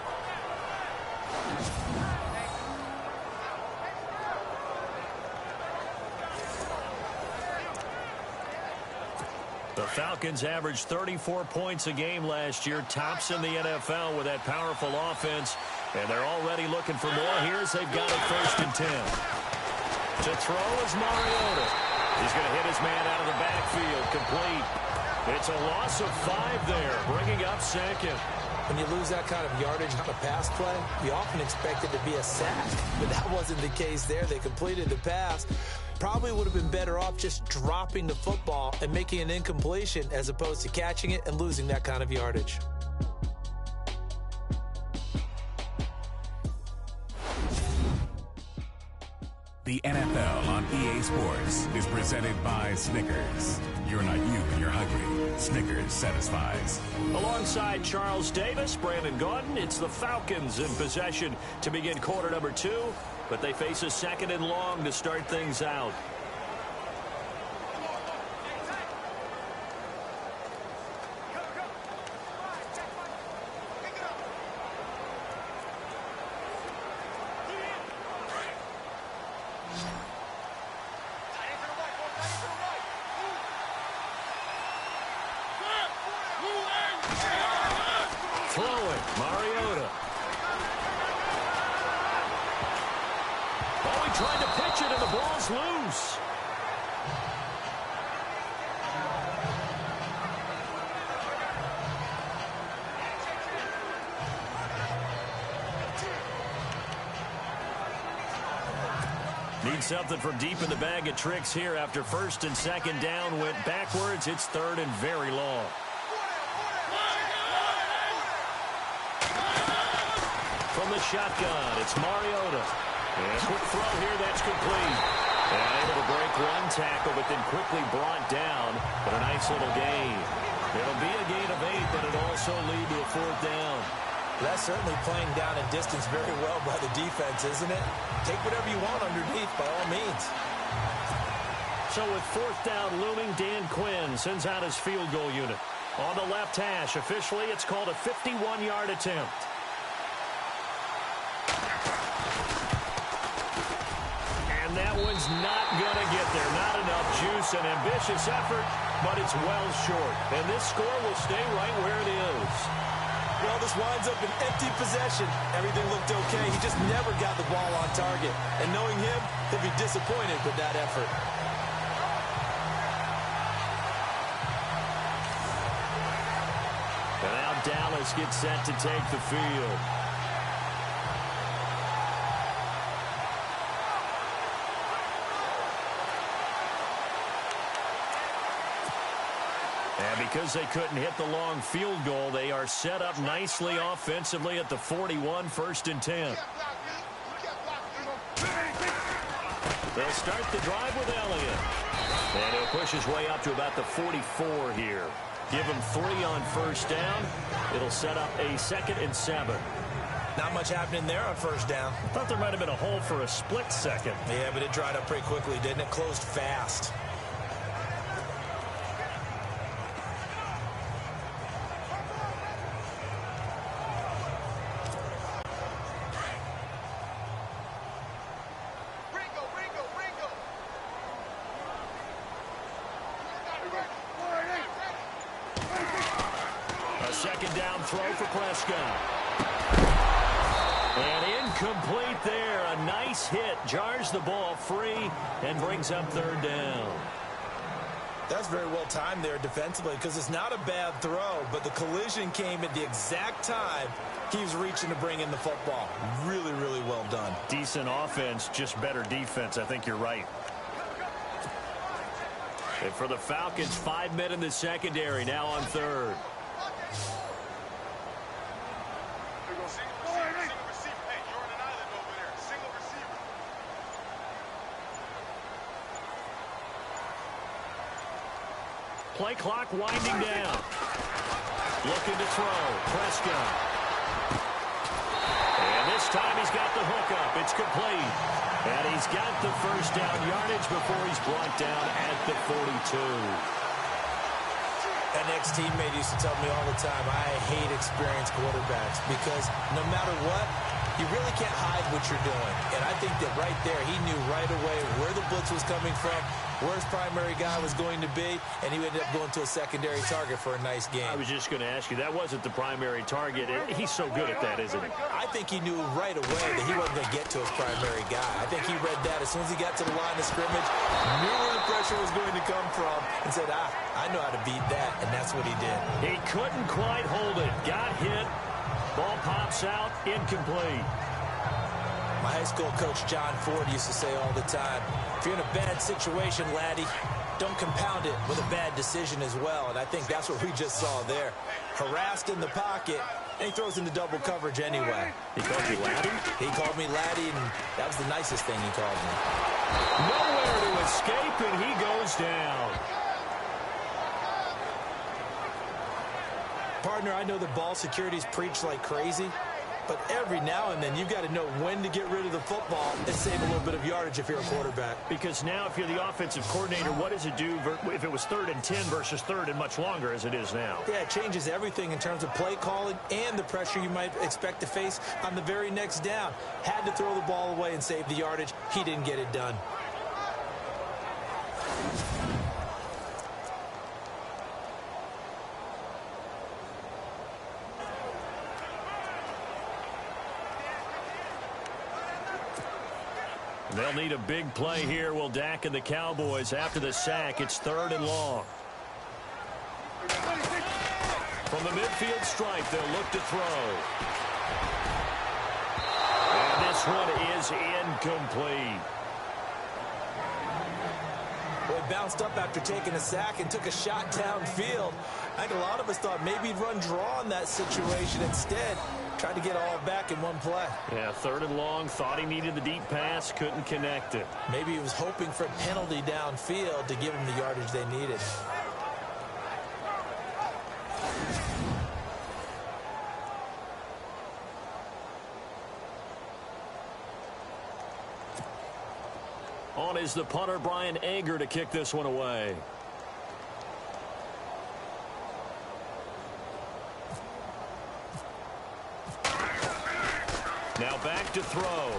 The Falcons averaged 34 points a game last year, tops in the NFL with that powerful offense, and they're already looking for more. Here's they've got it 1st and 10. To throw is Mariota. He's going to hit his man out of the backfield, complete. It's a loss of 5 there, bringing up 2nd. When you lose that kind of yardage on a pass play, you often expect it to be a sack, but that wasn't the case there. They completed the pass. Probably would have been better off just dropping the football and making an incompletion as opposed to catching it and losing that kind of yardage. The NFL on EA Sports is presented by Snickers. You're not you when you're hungry. Snickers satisfies. Alongside Charles Davis, Brandon Gaudin, it's the Falcons in possession to begin quarter number 2, but they face a second and long to start things out. Throwing, Mariota. Oh, he tried to pitch it and the ball's loose. Need something from deep in the bag of tricks here after first and second down went backwards. It's third and very long. From the shotgun, it's Mariota. And a quick throw here, that's complete. And able to break one tackle, but then quickly brought down. But a nice little gain. It'll be a gain of 8, but it'll also lead to a fourth down. That's certainly playing down in distance very well by the defense, isn't it? Take whatever you want underneath, by all means. So with fourth down looming, Dan Quinn sends out his field goal unit. On the left hash, officially, it's called a 51-yard attempt. And that one's not going to get there. Not enough juice, an ambitious effort, but it's well short. And this score will stay right where it is. Well, this winds up an empty possession. Everything looked okay. He just never got the ball on target. And knowing him, he'll be disappointed with that effort. And now Dallas gets set to take the field. And because they couldn't hit the long field goal, they are set up nicely offensively at the 41, first and 10. They'll start the drive with Elliott. And he'll push his way up to about the 44 here. Give him 3 on first down. It'll set up a 2nd and 7. Not much happening there on first down. I thought there might have been a hole for a split second. Yeah, but it dried up pretty quickly, didn't it? Closed fast. Second down throw for Prescott. And incomplete there. A nice hit. Jars the ball free and brings up third down. That's very well timed there defensively because it's not a bad throw, but the collision came at the exact time he was reaching to bring in the football. Really, really well done. Decent offense, just better defense. I think you're right. And for the Falcons, 5 men in the secondary, now on third. Play clock winding down. Looking to throw. Prescott. And this time he's got the hookup. It's complete. And he's got the first down yardage before he's brought down at the 42. An ex-teammate used to tell me all the time, I hate experienced quarterbacks because no matter what, you really can't hide what you're doing. And I think that right there, he knew right away where the blitz was coming from, where his primary guy was going to be, and he ended up going to a secondary target for a nice game. I was just going to ask you, that wasn't the primary target. He's so good at that, isn't he? I think he knew right away that he wasn't going to get to his primary guy. I think he read that as soon as he got to the line of scrimmage, knew where the pressure was going to come from, and said, I know how to beat that, and that's what he did. He couldn't quite hold it. Got hit. Ball pops out. Incomplete. My high school coach, John Ford, used to say all the time, if you're in a bad situation, laddie, don't compound it with a bad decision as well. And I think that's what we just saw there. Harassed in the pocket, and he throws into double coverage anyway. He called you laddie? He called me laddie, and that was the nicest thing he called me. Nowhere to escape, and he goes down. Partner, I know the ball security's preached like crazy, but every now and then you've got to know when to get rid of the football and save a little bit of yardage if you're a quarterback. Because now if you're the offensive coordinator, what does it do if it was 3rd and 10 versus 3rd and much longer as it is now? Yeah, it changes everything in terms of play calling and the pressure you might expect to face on the very next down. Had to throw the ball away and save the yardage. He didn't get it done. They'll need a big play here. Will Dak and the Cowboys after the sack. It's 3rd and long. From the midfield stripe, they'll look to throw. And this one is incomplete. Well, he bounced up after taking a sack and took a shot downfield. I think a lot of us thought maybe he'd run draw in that situation. Instead, tried to get all back in one play. Yeah, 3rd and long. Thought he needed the deep pass. Couldn't connect it. Maybe he was hoping for a penalty downfield to give him the yardage they needed. On is the punter, Brian Anger, to kick this one away. Now back to throw.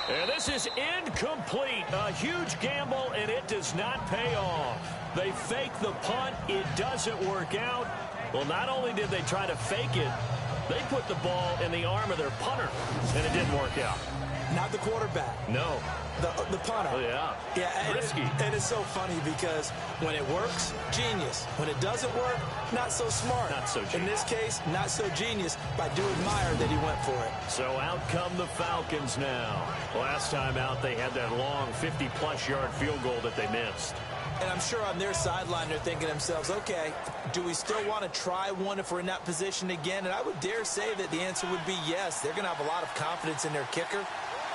And this is incomplete. A huge gamble, and it does not pay off. They fake the punt. It doesn't work out. Well, not only did they try to fake it, they put the ball in the arm of their punter, and it didn't work out. Not the quarterback. No. The punter. Oh, yeah. Yeah, risky. And it's so funny because when it works, genius. When it doesn't work, not so smart. Not so genius. In this case, not so genius, but I do admire that he went for it. So out come the Falcons now. Last time out, they had that long 50-plus yard field goal that they missed. And I'm sure on their sideline, they're thinking to themselves, okay, do we still want to try one if we're in that position again? And I would dare say that the answer would be yes. They're going to have a lot of confidence in their kicker.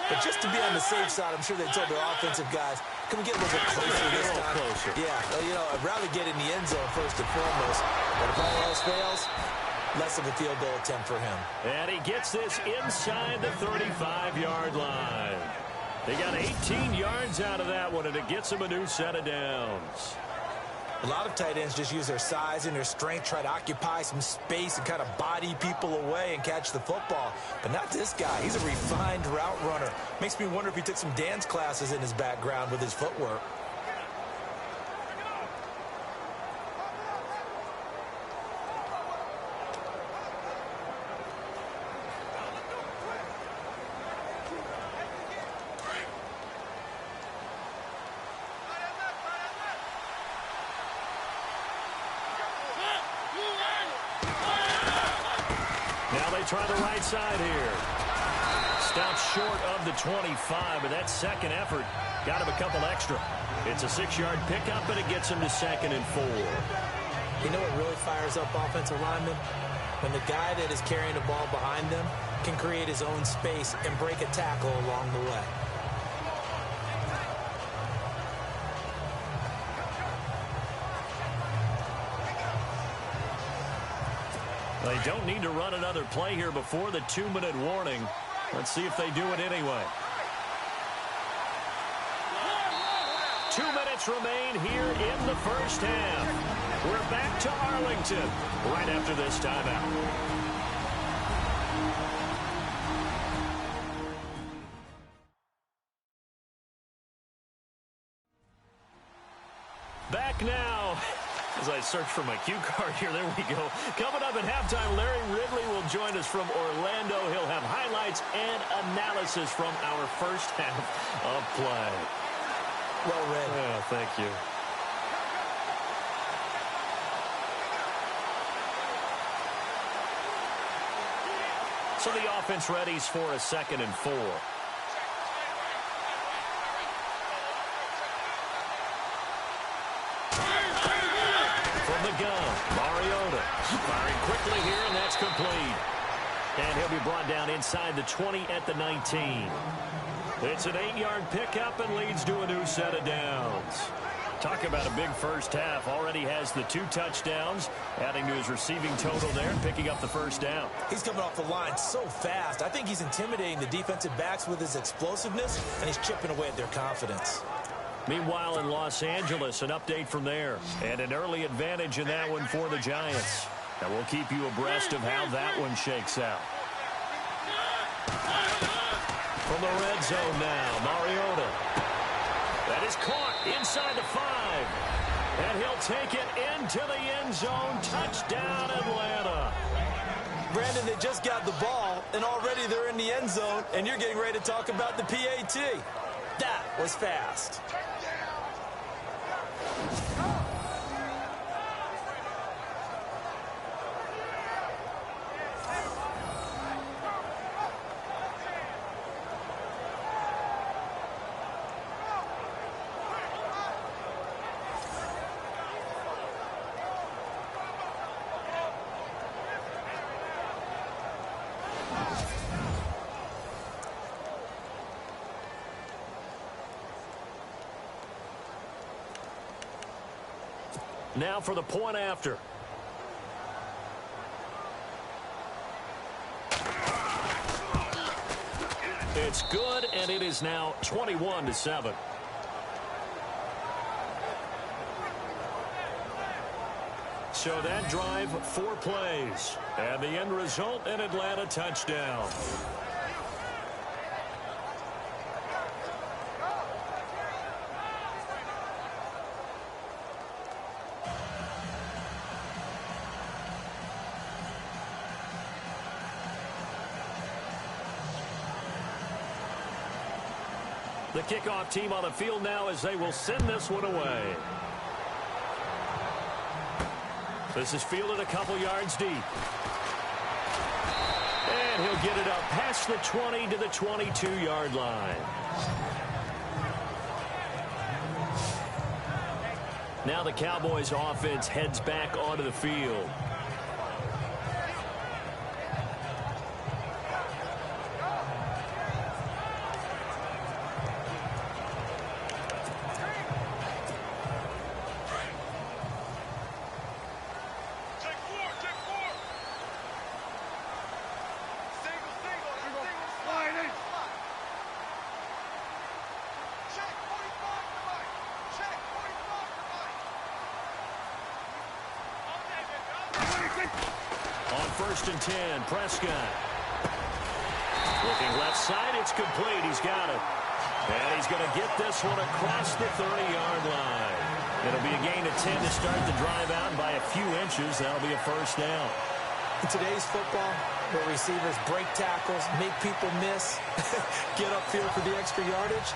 But just to be on the safe side, I'm sure they told their offensive guys, can we get a little bit closer this time? Closer. Yeah, well, you know, I'd rather get in the end zone first and foremost. But if all else fails, less of a field goal attempt for him. And he gets this inside the 35-yard line. They got 18 yards out of that one, and it gets him a new set of downs. A lot of tight ends just use their size and their strength, try to occupy some space and kind of body people away and catch the football. But not this guy. He's a refined route runner. Makes me wonder if he took some dance classes in his background with his footwork. Try the right side here. Stops short of the 25, but that second effort got him a couple extra. It's a 6-yard pickup, and it gets him to 2nd and 4. You know what really fires up offensive linemen? When the guy that is carrying the ball behind them can create his own space and break a tackle along the way. They don't need to run another play here before the 2-minute warning. Let's see if they do it anyway. 2 minutes remain here in the first half. We're back to Arlington right after this timeout. Back now. As I search for my cue card here, there we go. Coming up at halftime, Larry Ridley will join us from Orlando. He'll have highlights and analysis from our first half of play. Well read. Oh, thank you. So the offense readies for a 2nd and 4. quickly here, and that's complete. And he'll be brought down inside the 20 at the 19. It's an 8-yard pickup and leads to a new set of downs. Talk about a big first half. Already has the 2 touchdowns, adding to his receiving total there and picking up the first down. He's coming off the line so fast. I think he's intimidating the defensive backs with his explosiveness, and he's chipping away at their confidence. Meanwhile, in Los Angeles, an update from there. And an early advantage in that one for the Giants. And we'll keep you abreast of how that one shakes out. From the red zone now, Mariota. That is caught inside the 5. And he'll take it into the end zone. Touchdown, Atlanta. Brandon, they just got the ball, and already they're in the end zone, and you're getting ready to talk about the PAT. That was fast. Now for the point after. It's good, and it is now 21-7. So that drive, 4 plays. And the end result, an Atlanta touchdown. The kickoff team on the field now as they will send this one away. This is fielded a couple yards deep. And he'll get it up past the 20 to the 22-yard line. Now the Cowboys offense heads back onto the field. On 1st and 10, Prescott. Looking left side, it's complete. He's got it. And he's going to get this one across the 30-yard line. It'll be a gain of 10 to start the drive out, and by a few inches, that'll be a first down. In today's football, where receivers break tackles, make people miss, get upfield for the extra yardage,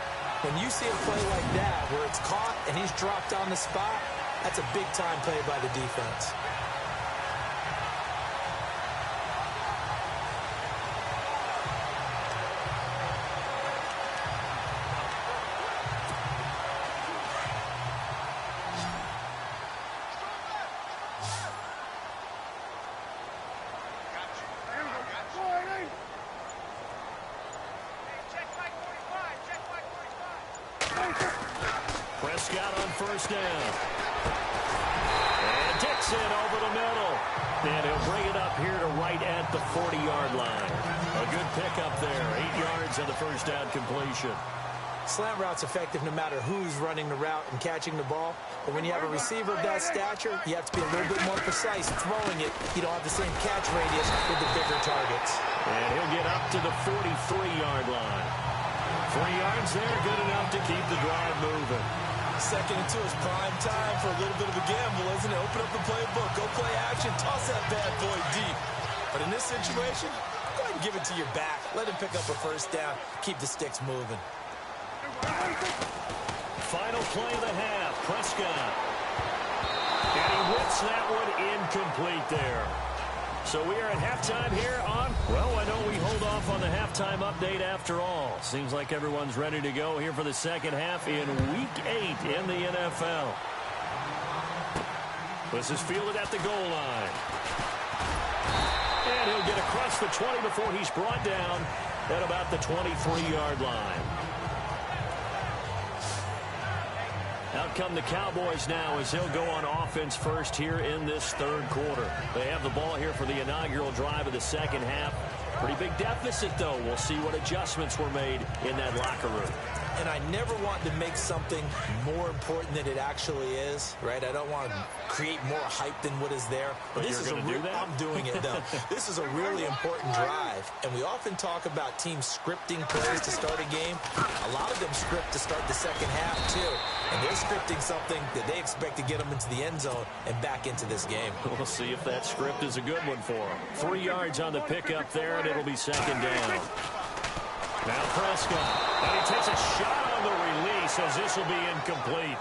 when you see a play like that where it's caught and he's dropped on the spot, that's a big-time play by the defense. Prescott on 1st down. And Dixon over the middle. And he'll bring it up here to right at the 40-yard line. A good pickup there. 8 yards on the first down completion. Slant route's effective no matter who's running the route and catching the ball. But when you have a receiver of that stature, you have to be a little bit more precise throwing it. You don't have the same catch radius with the bigger targets. And he'll get up to the 43-yard line. 3 yards there, good enough to keep the drive moving. 2nd and 2 is prime time for a little bit of a gamble, isn't it? Open up the playbook, go play action, toss that bad boy deep. But in this situation, go ahead and give it to your back. Let him pick up a first down, keep the sticks moving. Final play of the half, Prescott. And he whips that one incomplete there. So we are at halftime here on, well, I know we hold off on the halftime update after all. Seems like everyone's ready to go here for the second half in Week 8 in the NFL. This is fielded at the goal line. And he'll get across the 20 before he's brought down at about the 23-yard line. Out come the Cowboys now as they'll go on offense first here in this third quarter. They have the ball here for the inaugural drive of the second half. Pretty big deficit, though. We'll see what adjustments were made in that locker room. And I never want to make something more important than it actually is, right? I don't want to create more hype than what is there. But this is do that? I'm doing it, though. This is a really important drive. And we often talk about teams scripting plays to start a game. A lot of them script to start the second half, too. And they're scripting something that they expect to get them into the end zone and back into this game. We'll see if that script is a good one for them. 3 yards on the pickup there, and it'll be second down. Now Prescott, and he takes a shot on the release as this will be incomplete.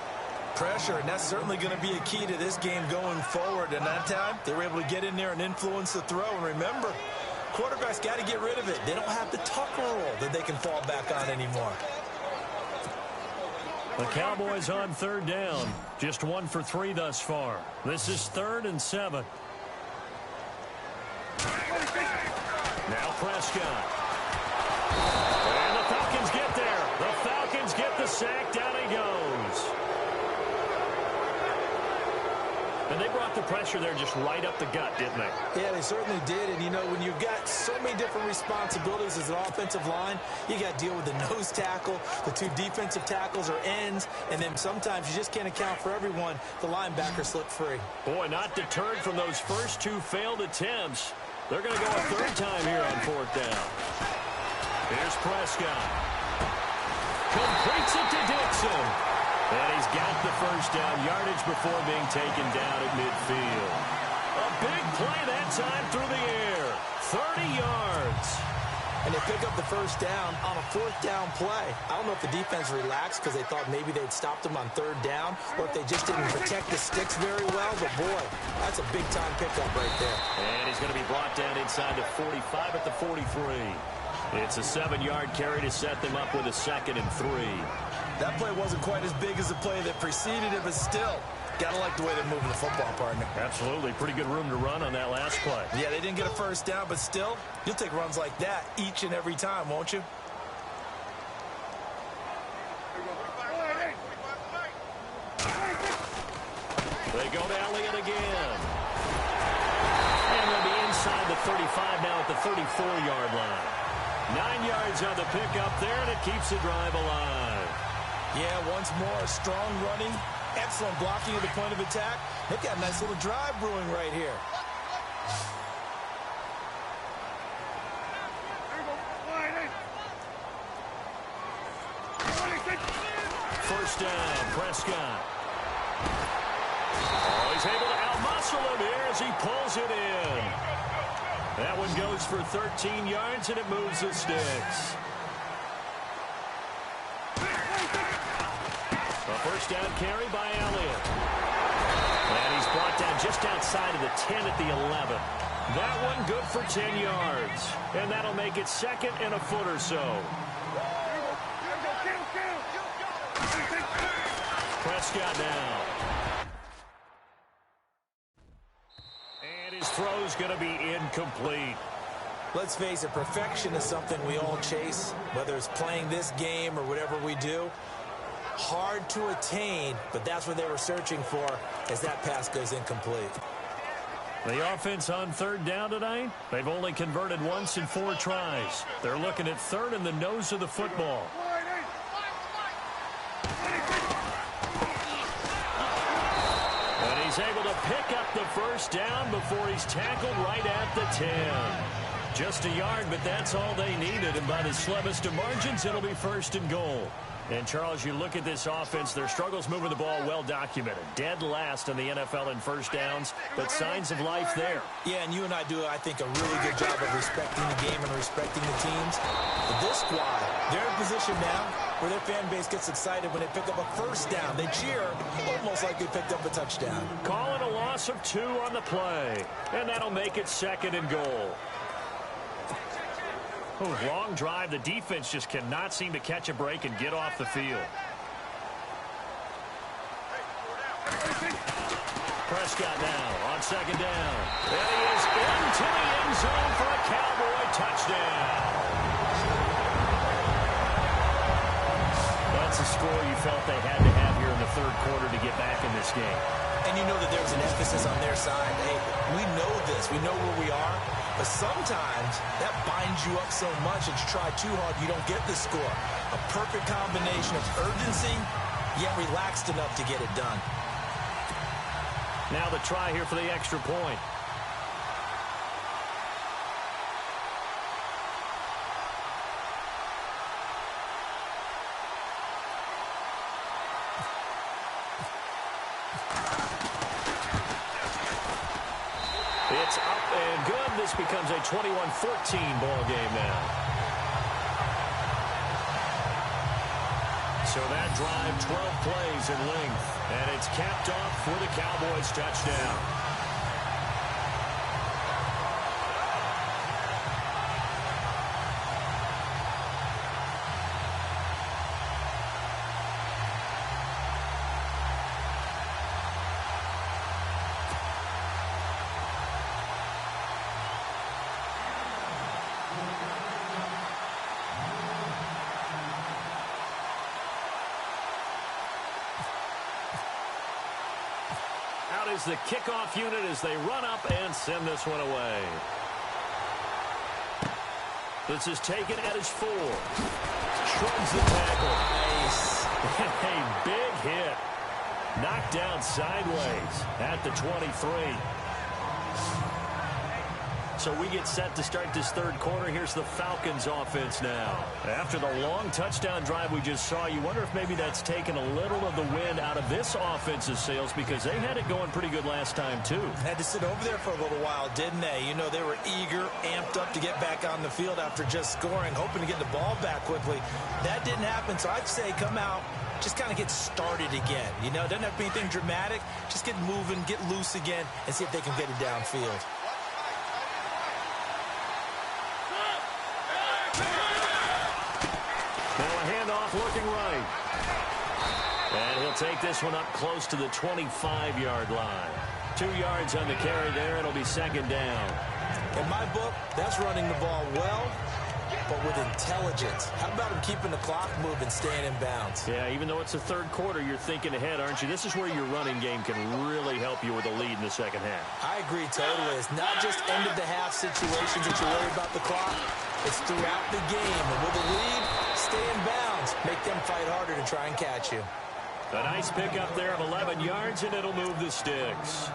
Pressure, and that's certainly going to be a key to this game going forward. And that time, they were able to get in there and influence the throw. And remember, quarterbacks got to get rid of it. They don't have the tucker roll that they can fall back on anymore. The Cowboys on third down. Just 1 for 3 thus far. This is 3rd and 7. Now Prescott. And the Falcons get there. The Falcons get the sack. Down he goes. And they brought the pressure there just right up the gut, didn't they? Yeah, they certainly did. And, you know, when you've got so many different responsibilities as an offensive line, you got to deal with the nose tackle, the 2 defensive tackles or ends, and then sometimes you just can't account for everyone. The linebacker slipped free. Boy, not deterred from those first 2 failed attempts. They're going to go a 3rd time here on 4th down. Here's Prescott. Completes it to Dixon. And he's got the first down yardage before being taken down at midfield. A big play that time through the air. 30 yards. And they pick up the first down on a 4th down play. I don't know if the defense relaxed because they thought maybe they'd stopped them on 3rd down or if they just didn't protect the sticks very well. But, boy, that's a big-time pickup right there. And he's going to be brought down inside the 45 at the 43. It's a 7-yard carry to set them up with a 2nd and 3. That play wasn't quite as big as the play that preceded it, but still, gotta like the way they're moving the football, partner. Absolutely. Pretty good room to run on that last play. Yeah, they didn't get a first down, but still, you'll take runs like that each and every time, won't you? They go to Elliott again. And they'll be inside the 35 now at the 34-yard line. 9 yards on the pickup there, and it keeps the drive alive. Yeah, once more, strong running, excellent blocking at the point of attack. They've got a nice little drive brewing right here. First down, Prescott. Oh, he's able to out-muscle him here as he pulls it in. That one goes for 13 yards, and it moves the sticks. A first down carry by Elliott. And he's brought down just outside of the 10 at the 11. That one good for 10 yards. And that'll make it 2nd and a foot or so. Prescott now. And his throw's going to be incomplete. Let's face it, perfection is something we all chase, whether it's playing this game or whatever we do. Hard to attain, but that's what they were searching for as that pass goes incomplete. The offense on 3rd down tonight, they've only converted once in 4 tries. They're looking at 3rd in the nose of the football. And he's able to pick up the first down before he's tackled right at the 10. Just a yard, but that's all they needed. And by the slimmest of margins, it'll be 1st and goal. And, Charles, you look at this offense, their struggles moving the ball well documented. Dead last in the NFL in first downs, but signs of life there. Yeah, and you and I do, I think, a really good job of respecting the game and respecting the teams. But this squad, they're in a position now where their fan base gets excited when they pick up a first down. They cheer almost like they picked up a touchdown. Calling a loss of 2 on the play, and that'll make it 2nd and goal. Oh, long drive. The defense just cannot seem to catch a break and get off the field. Prescott now on second down. And he is into the end zone for a Cowboy touchdown. That's a score you felt they had to have here in the third quarter to get back in this game. And you know that there's an emphasis on their side. Hey, we know this. We know where we are. But sometimes that binds you up so much that you try too hard, you don't get the score. A perfect combination of urgency, yet relaxed enough to get it done. Now the try here for the extra point. It's up and good. This becomes a 21-14 ball game now. So that drive, 12 plays in length, and it's capped off for the Cowboys touchdown. Out is the kickoff unit as they run up and send this one away. This is taken at his 4. Shrugs the tackle. Nice. A big hit. Knocked down sideways at the 23. So we get set to start this third quarter. Here's the Falcons offense now. After the long touchdown drive we just saw, you wonder if maybe that's taken a little of the wind out of this offense's sails because they had it going pretty good last time too. Had to sit over there for a little while, didn't they? You know, they were eager, amped up to get back on the field after just scoring, hoping to get the ball back quickly. That didn't happen, so I'd say come out, just kind of get started again. You know, it doesn't have to be anything dramatic. Just get moving, get loose again, and see if they can get it downfield. Looking right. And he'll take this one up close to the 25-yard line. 2 yards on the carry there. It'll be second down. In my book, that's running the ball well, but with intelligence. How about him keeping the clock moving, staying in bounds? Yeah, even though it's the third quarter, you're thinking ahead, aren't you? This is where your running game can really help you with a lead in the second half. I agree totally. It's not just end-of-the-half situations that you worry about the clock. It's throughout the game. And with a lead, stay in bounds. Make them fight harder to try and catch you. A nice pickup there of 11 yards, and it'll move the sticks.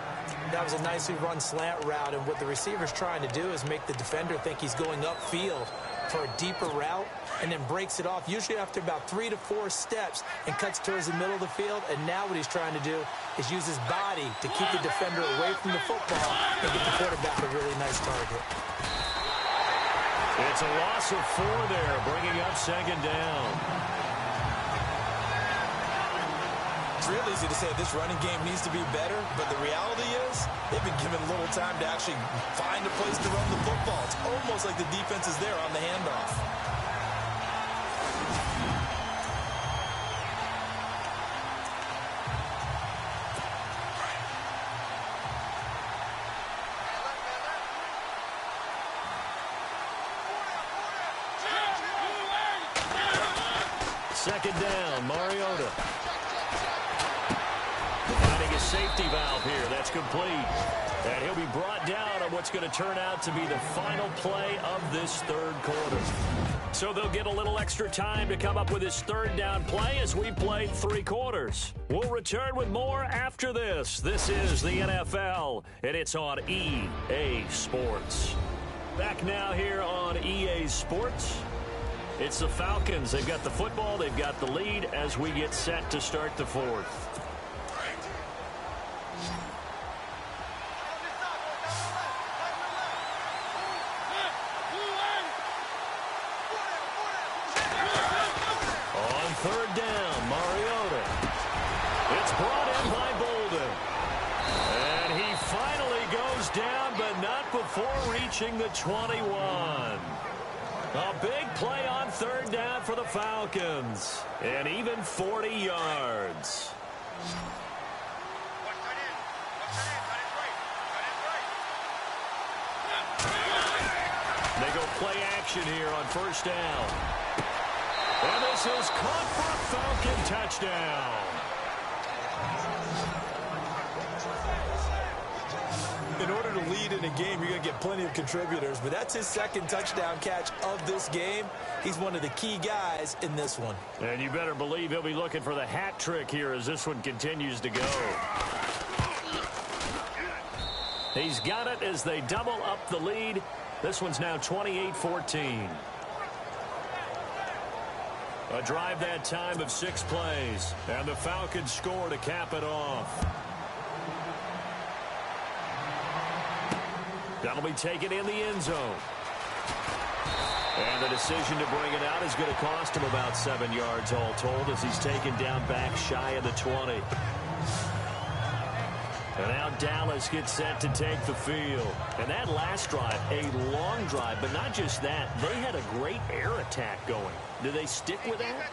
That was a nicely run slant route, and what the receiver's trying to do is make the defender think he's going upfield for a deeper route, and then breaks it off, usually after about 3 to 4 steps, and cuts towards the middle of the field. And now what he's trying to do is use his body to keep the defender away from the football and get the quarterback a really nice target. It's a loss of 4 there, bringing up second down. It's real easy to say this running game needs to be better, but the reality is they've been given little time to actually find a place to run the football. It's almost like the defense is there on the handoff. Second down, Mariota. Finding a safety valve here. That's complete. And he'll be brought down on what's going to turn out to be the final play of this third quarter. So they'll get a little extra time to come up with his third down play as we played 3 quarters. We'll return with more after this. This is the NFL, and it's on EA Sports. Back now here on EA Sports. It's the Falcons. They've got the football. They've got the lead as we get set to start the fourth. On third down, Mariota. It's brought in by Bolden. And he finally goes down, but not before reaching the 21. A big play on third down for the Falcons. And even 40 yards. Watch that in. Watch that in. play action here on first down. And this is caught for a Falcon touchdown. In order to lead in a game, you're going to get plenty of contributors, but that's his second touchdown catch of this game. He's one of the key guys in this one. And you better believe he'll be looking for the hat trick here as this one continues to go. He's got it as they double up the lead. This one's now 28-14. A drive that time of 6 plays, and the Falcons score to cap it off. That'll be taken in the end zone. And the decision to bring it out is going to cost him about 7 yards all told as he's taken down back shy of the 20. And now Dallas gets set to take the field. And that last drive, a long drive, but not just that. They had a great air attack going. Do they stick with that?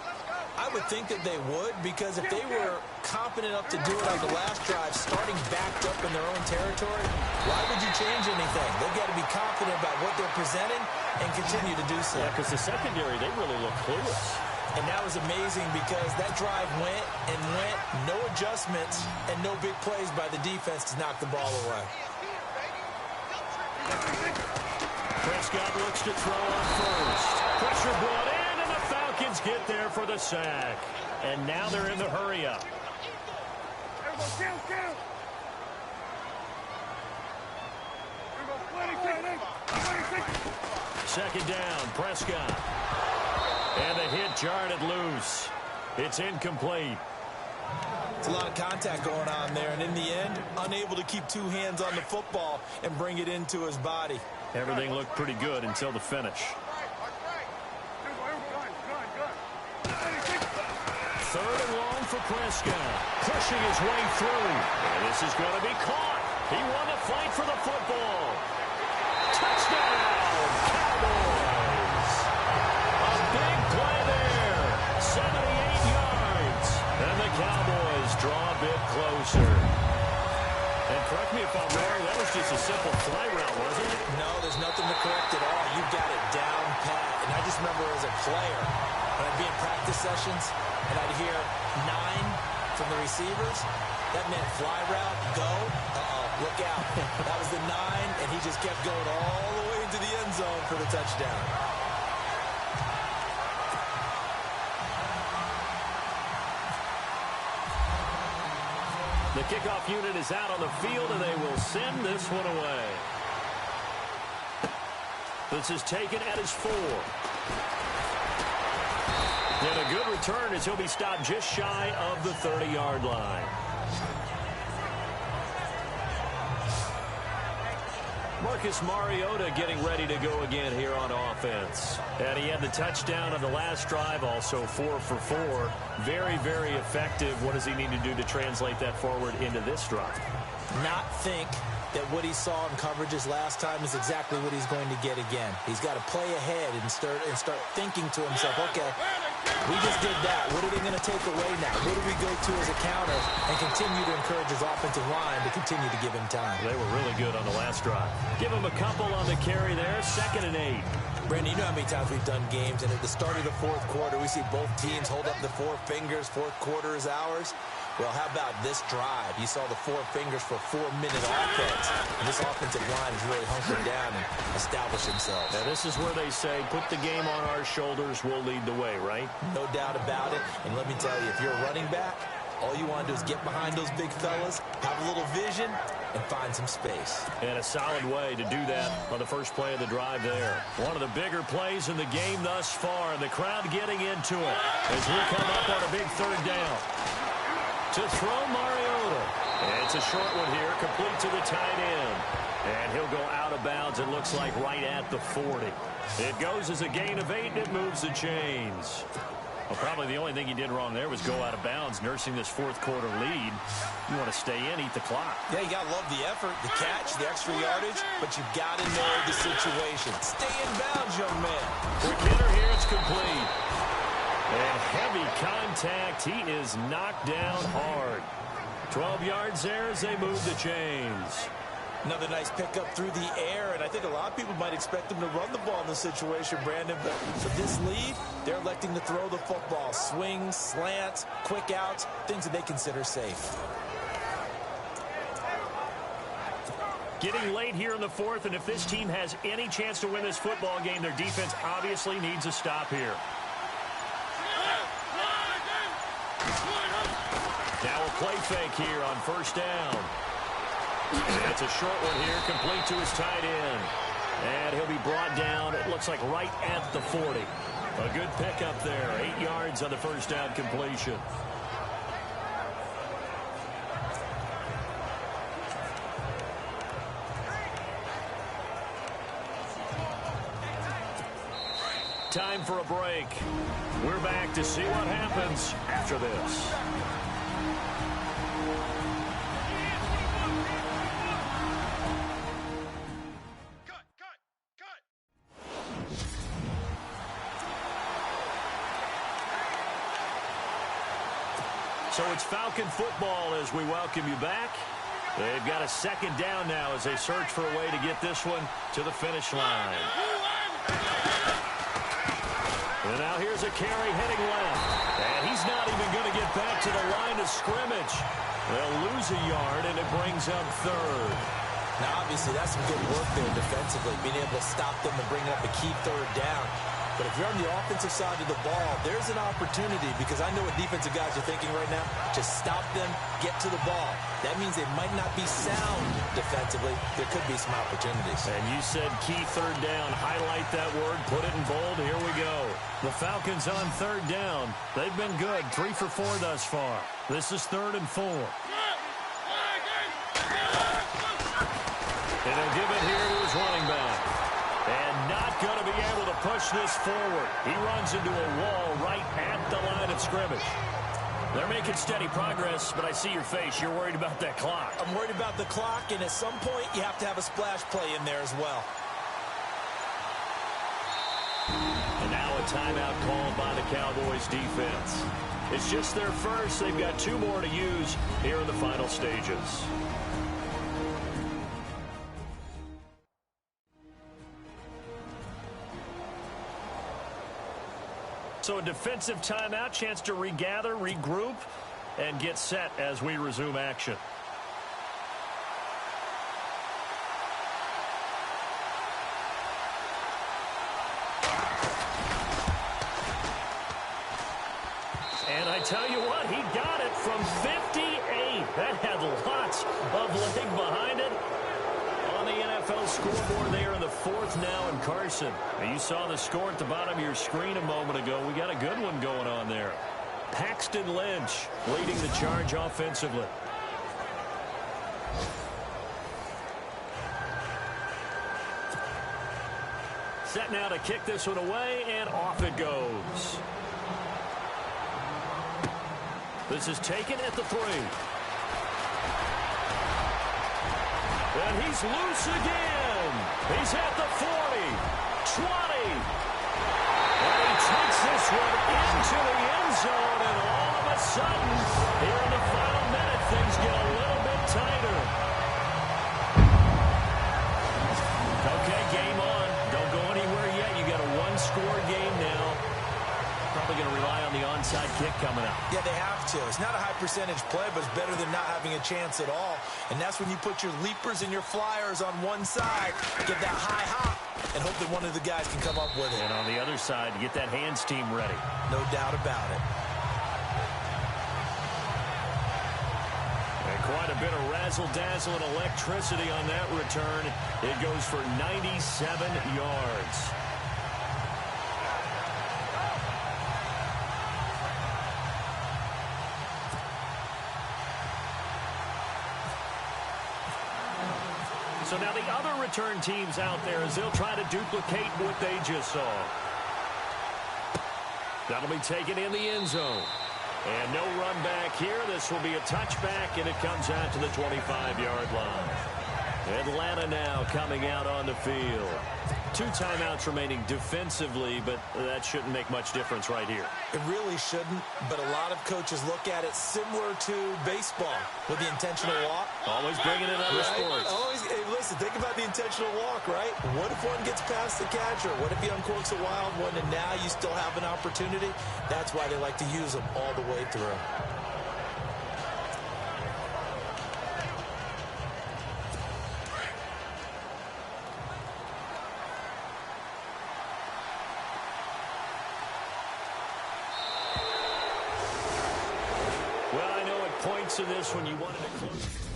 I would think that they would, because if they were competent enough to do it on the last drive, starting backed up in their own territory, why would you change anything? They've got to be confident about what they're presenting and continue to do so. Yeah, because the secondary, they really look clueless. And that was amazing because that drive went and went, no adjustments, and no big plays by the defense to knock the ball away. Prescott looks to throw on first. Pressure brought in, and the Falcons get there for the sack. And now they're in the hurry-up. Second down, Prescott. And the hit jarred it loose. It's incomplete. It's a lot of contact going on there, and in the end, unable to keep 2 hands on the football and bring it into his body. Everything looked pretty good until the finish. Third and long for Prescott. Pushing his way through. And this is going to be caught. He won the fight for the football. Touchdown, Cowboys. A big play there. 78 yards. And the Cowboys draw a bit closer. And correct me if I'm wrong, that was just a simple fly route, wasn't it? No, there's nothing to correct at all. You got it down pat. And I just remember as a player, when I'd be in practice sessions, and I'd hear 9 from the receivers, that meant fly route, go, look out. That was the 9, and he just kept going all the way into the end zone for the touchdown. The kickoff unit is out on the field, and they will send this one away. This is taken at his 4. And a good return as he'll be stopped just shy of the 30-yard line. Marcus Mariota getting ready to go again here on offense. And he had the touchdown on the last drive, also 4 for 4. Very, very effective. What does he need to do to translate that forward into this drive? Not think that what he saw in coverages last time is exactly what he's going to get again. He's got to play ahead and start thinking to himself, okay, we just did that. What are they going to take away now? What do we go to as a counter? And continue to encourage his offensive line to continue to give him time. They were really good on the last drive. Give him a couple on the carry there. 2nd and 8. Brandon, you know how many times we've done games, and at the start of the 4th quarter, we see both teams hold up the 4 fingers, 4th quarter is ours. Well, how about this drive? You saw the 4 fingers for 4-minute offense. And this offensive line is really hunkered down and established themselves. Now, this is where they say, put the game on our shoulders, we'll lead the way, right? No doubt about it. And let me tell you, if you're a running back, all you want to do is get behind those big fellas, have a little vision, and find some space. And a solid way to do that on the first play of the drive there. One of the bigger plays in the game thus far, and the crowd getting into it as we come up on a big 3rd down. To throw Mariota. And it's a short one here, complete to the tight end. And he'll go out of bounds, it looks like right at the 40. It goes as a gain of 8, and it moves the chains. Well, probably the only thing he did wrong there was go out of bounds, nursing this 4th quarter lead. You want to stay in, eat the clock. Yeah, you got to love the effort, the catch, the extra yardage, but you got to know the situation. Stay in bounds, young man. Quick hitter here, it's complete. And heavy contact. He is knocked down hard. 12 yards there as they move the chains. Another nice pickup through the air, and I think a lot of people might expect them to run the ball in this situation, Brandon, but with this lead, they're electing to throw the football. Swings, slants, quick outs, things that they consider safe. Getting late here in the fourth, and if this team has any chance to win this football game, their defense obviously needs a stop here. Now a play fake here on first down. That's a short one here, complete to his tight end. And he'll be brought down, it looks like right at the 40. A good pickup there, 8 yards on the first down completion. Time for a break. We're back to see what happens after this. So it's Falcon football as we welcome you back. They've got a second down now as they search for a way to get this one to the finish line. And now here's a carry heading left. And he's not even going to get back to the line of scrimmage. They'll lose a yard, and it brings up third. Now, obviously, that's some good work there defensively, being able to stop them and bring up a key third down. But if you're on the offensive side of the ball, there's an opportunity, because I know what defensive guys are thinking right now. Just stop them, get to the ball. That means they might not be sound defensively. There could be some opportunities. And you said key third down. Highlight that word. Put it in bold. Here we go. The Falcons on third down. They've been good. 3 for 4 thus far. This is 3rd and 4. And he'll give it here to his running back. And not going to be able to push this forward. He runs into a wall right at the line of scrimmage. They're making steady progress, but I see your face. You're worried about that clock. I'm worried about the clock, and at some point, you have to have a splash play in there as well. And now a timeout called by the Cowboys defense. It's just their first. They've got 2 more to use here in the final stages. So a defensive timeout, chance to regather, regroup, and get set as we resume action. And I tell you what, he got it from 58. That had lots of leg behind it. On the NFL scoreboard there in the 4th now in Carson. Now you saw the score at the bottom of your screen a moment ago. We got a good one going on there. Paxton Lynch leading the charge offensively. Set now to kick this one away, and off it goes. This is taken at the 3. And he's loose again. He's at the 40, 20. And he takes this one into the end zone, and all of a sudden, here in the final minute, things get a little bit tighter. Okay, game on. Don't go anywhere yet. You got a 1-score game now. Probably going to rely on the onside kick coming up. Yeah, they have to. It's not a high percentage play, but it's better than not having a chance at all. And that's when you put your leapers and your flyers on one side, get that high hop, and hope that one of the guys can come up with it. And on the other side, get that hands team ready. No doubt about it. And quite a bit of razzle-dazzle and electricity on that return. It goes for 97 yards. So now the other return teams out there as they'll try to duplicate what they just saw. That'll be taken in the end zone. And no run back here. This will be a touchback, and it comes out to the 25-yard line. Atlanta now coming out on the field. 2 timeouts remaining defensively, but that shouldn't make much difference right here. It really shouldn't, but a lot of coaches look at it similar to baseball with the intentional walk. Always bringing in other sports. Always, listen, think about the intentional walk, right? What if one gets past the catcher? What if he uncorks a wild one and now you still have an opportunity? That's why they like to use them all the way through. Well, I know at points in this when you wanted to close.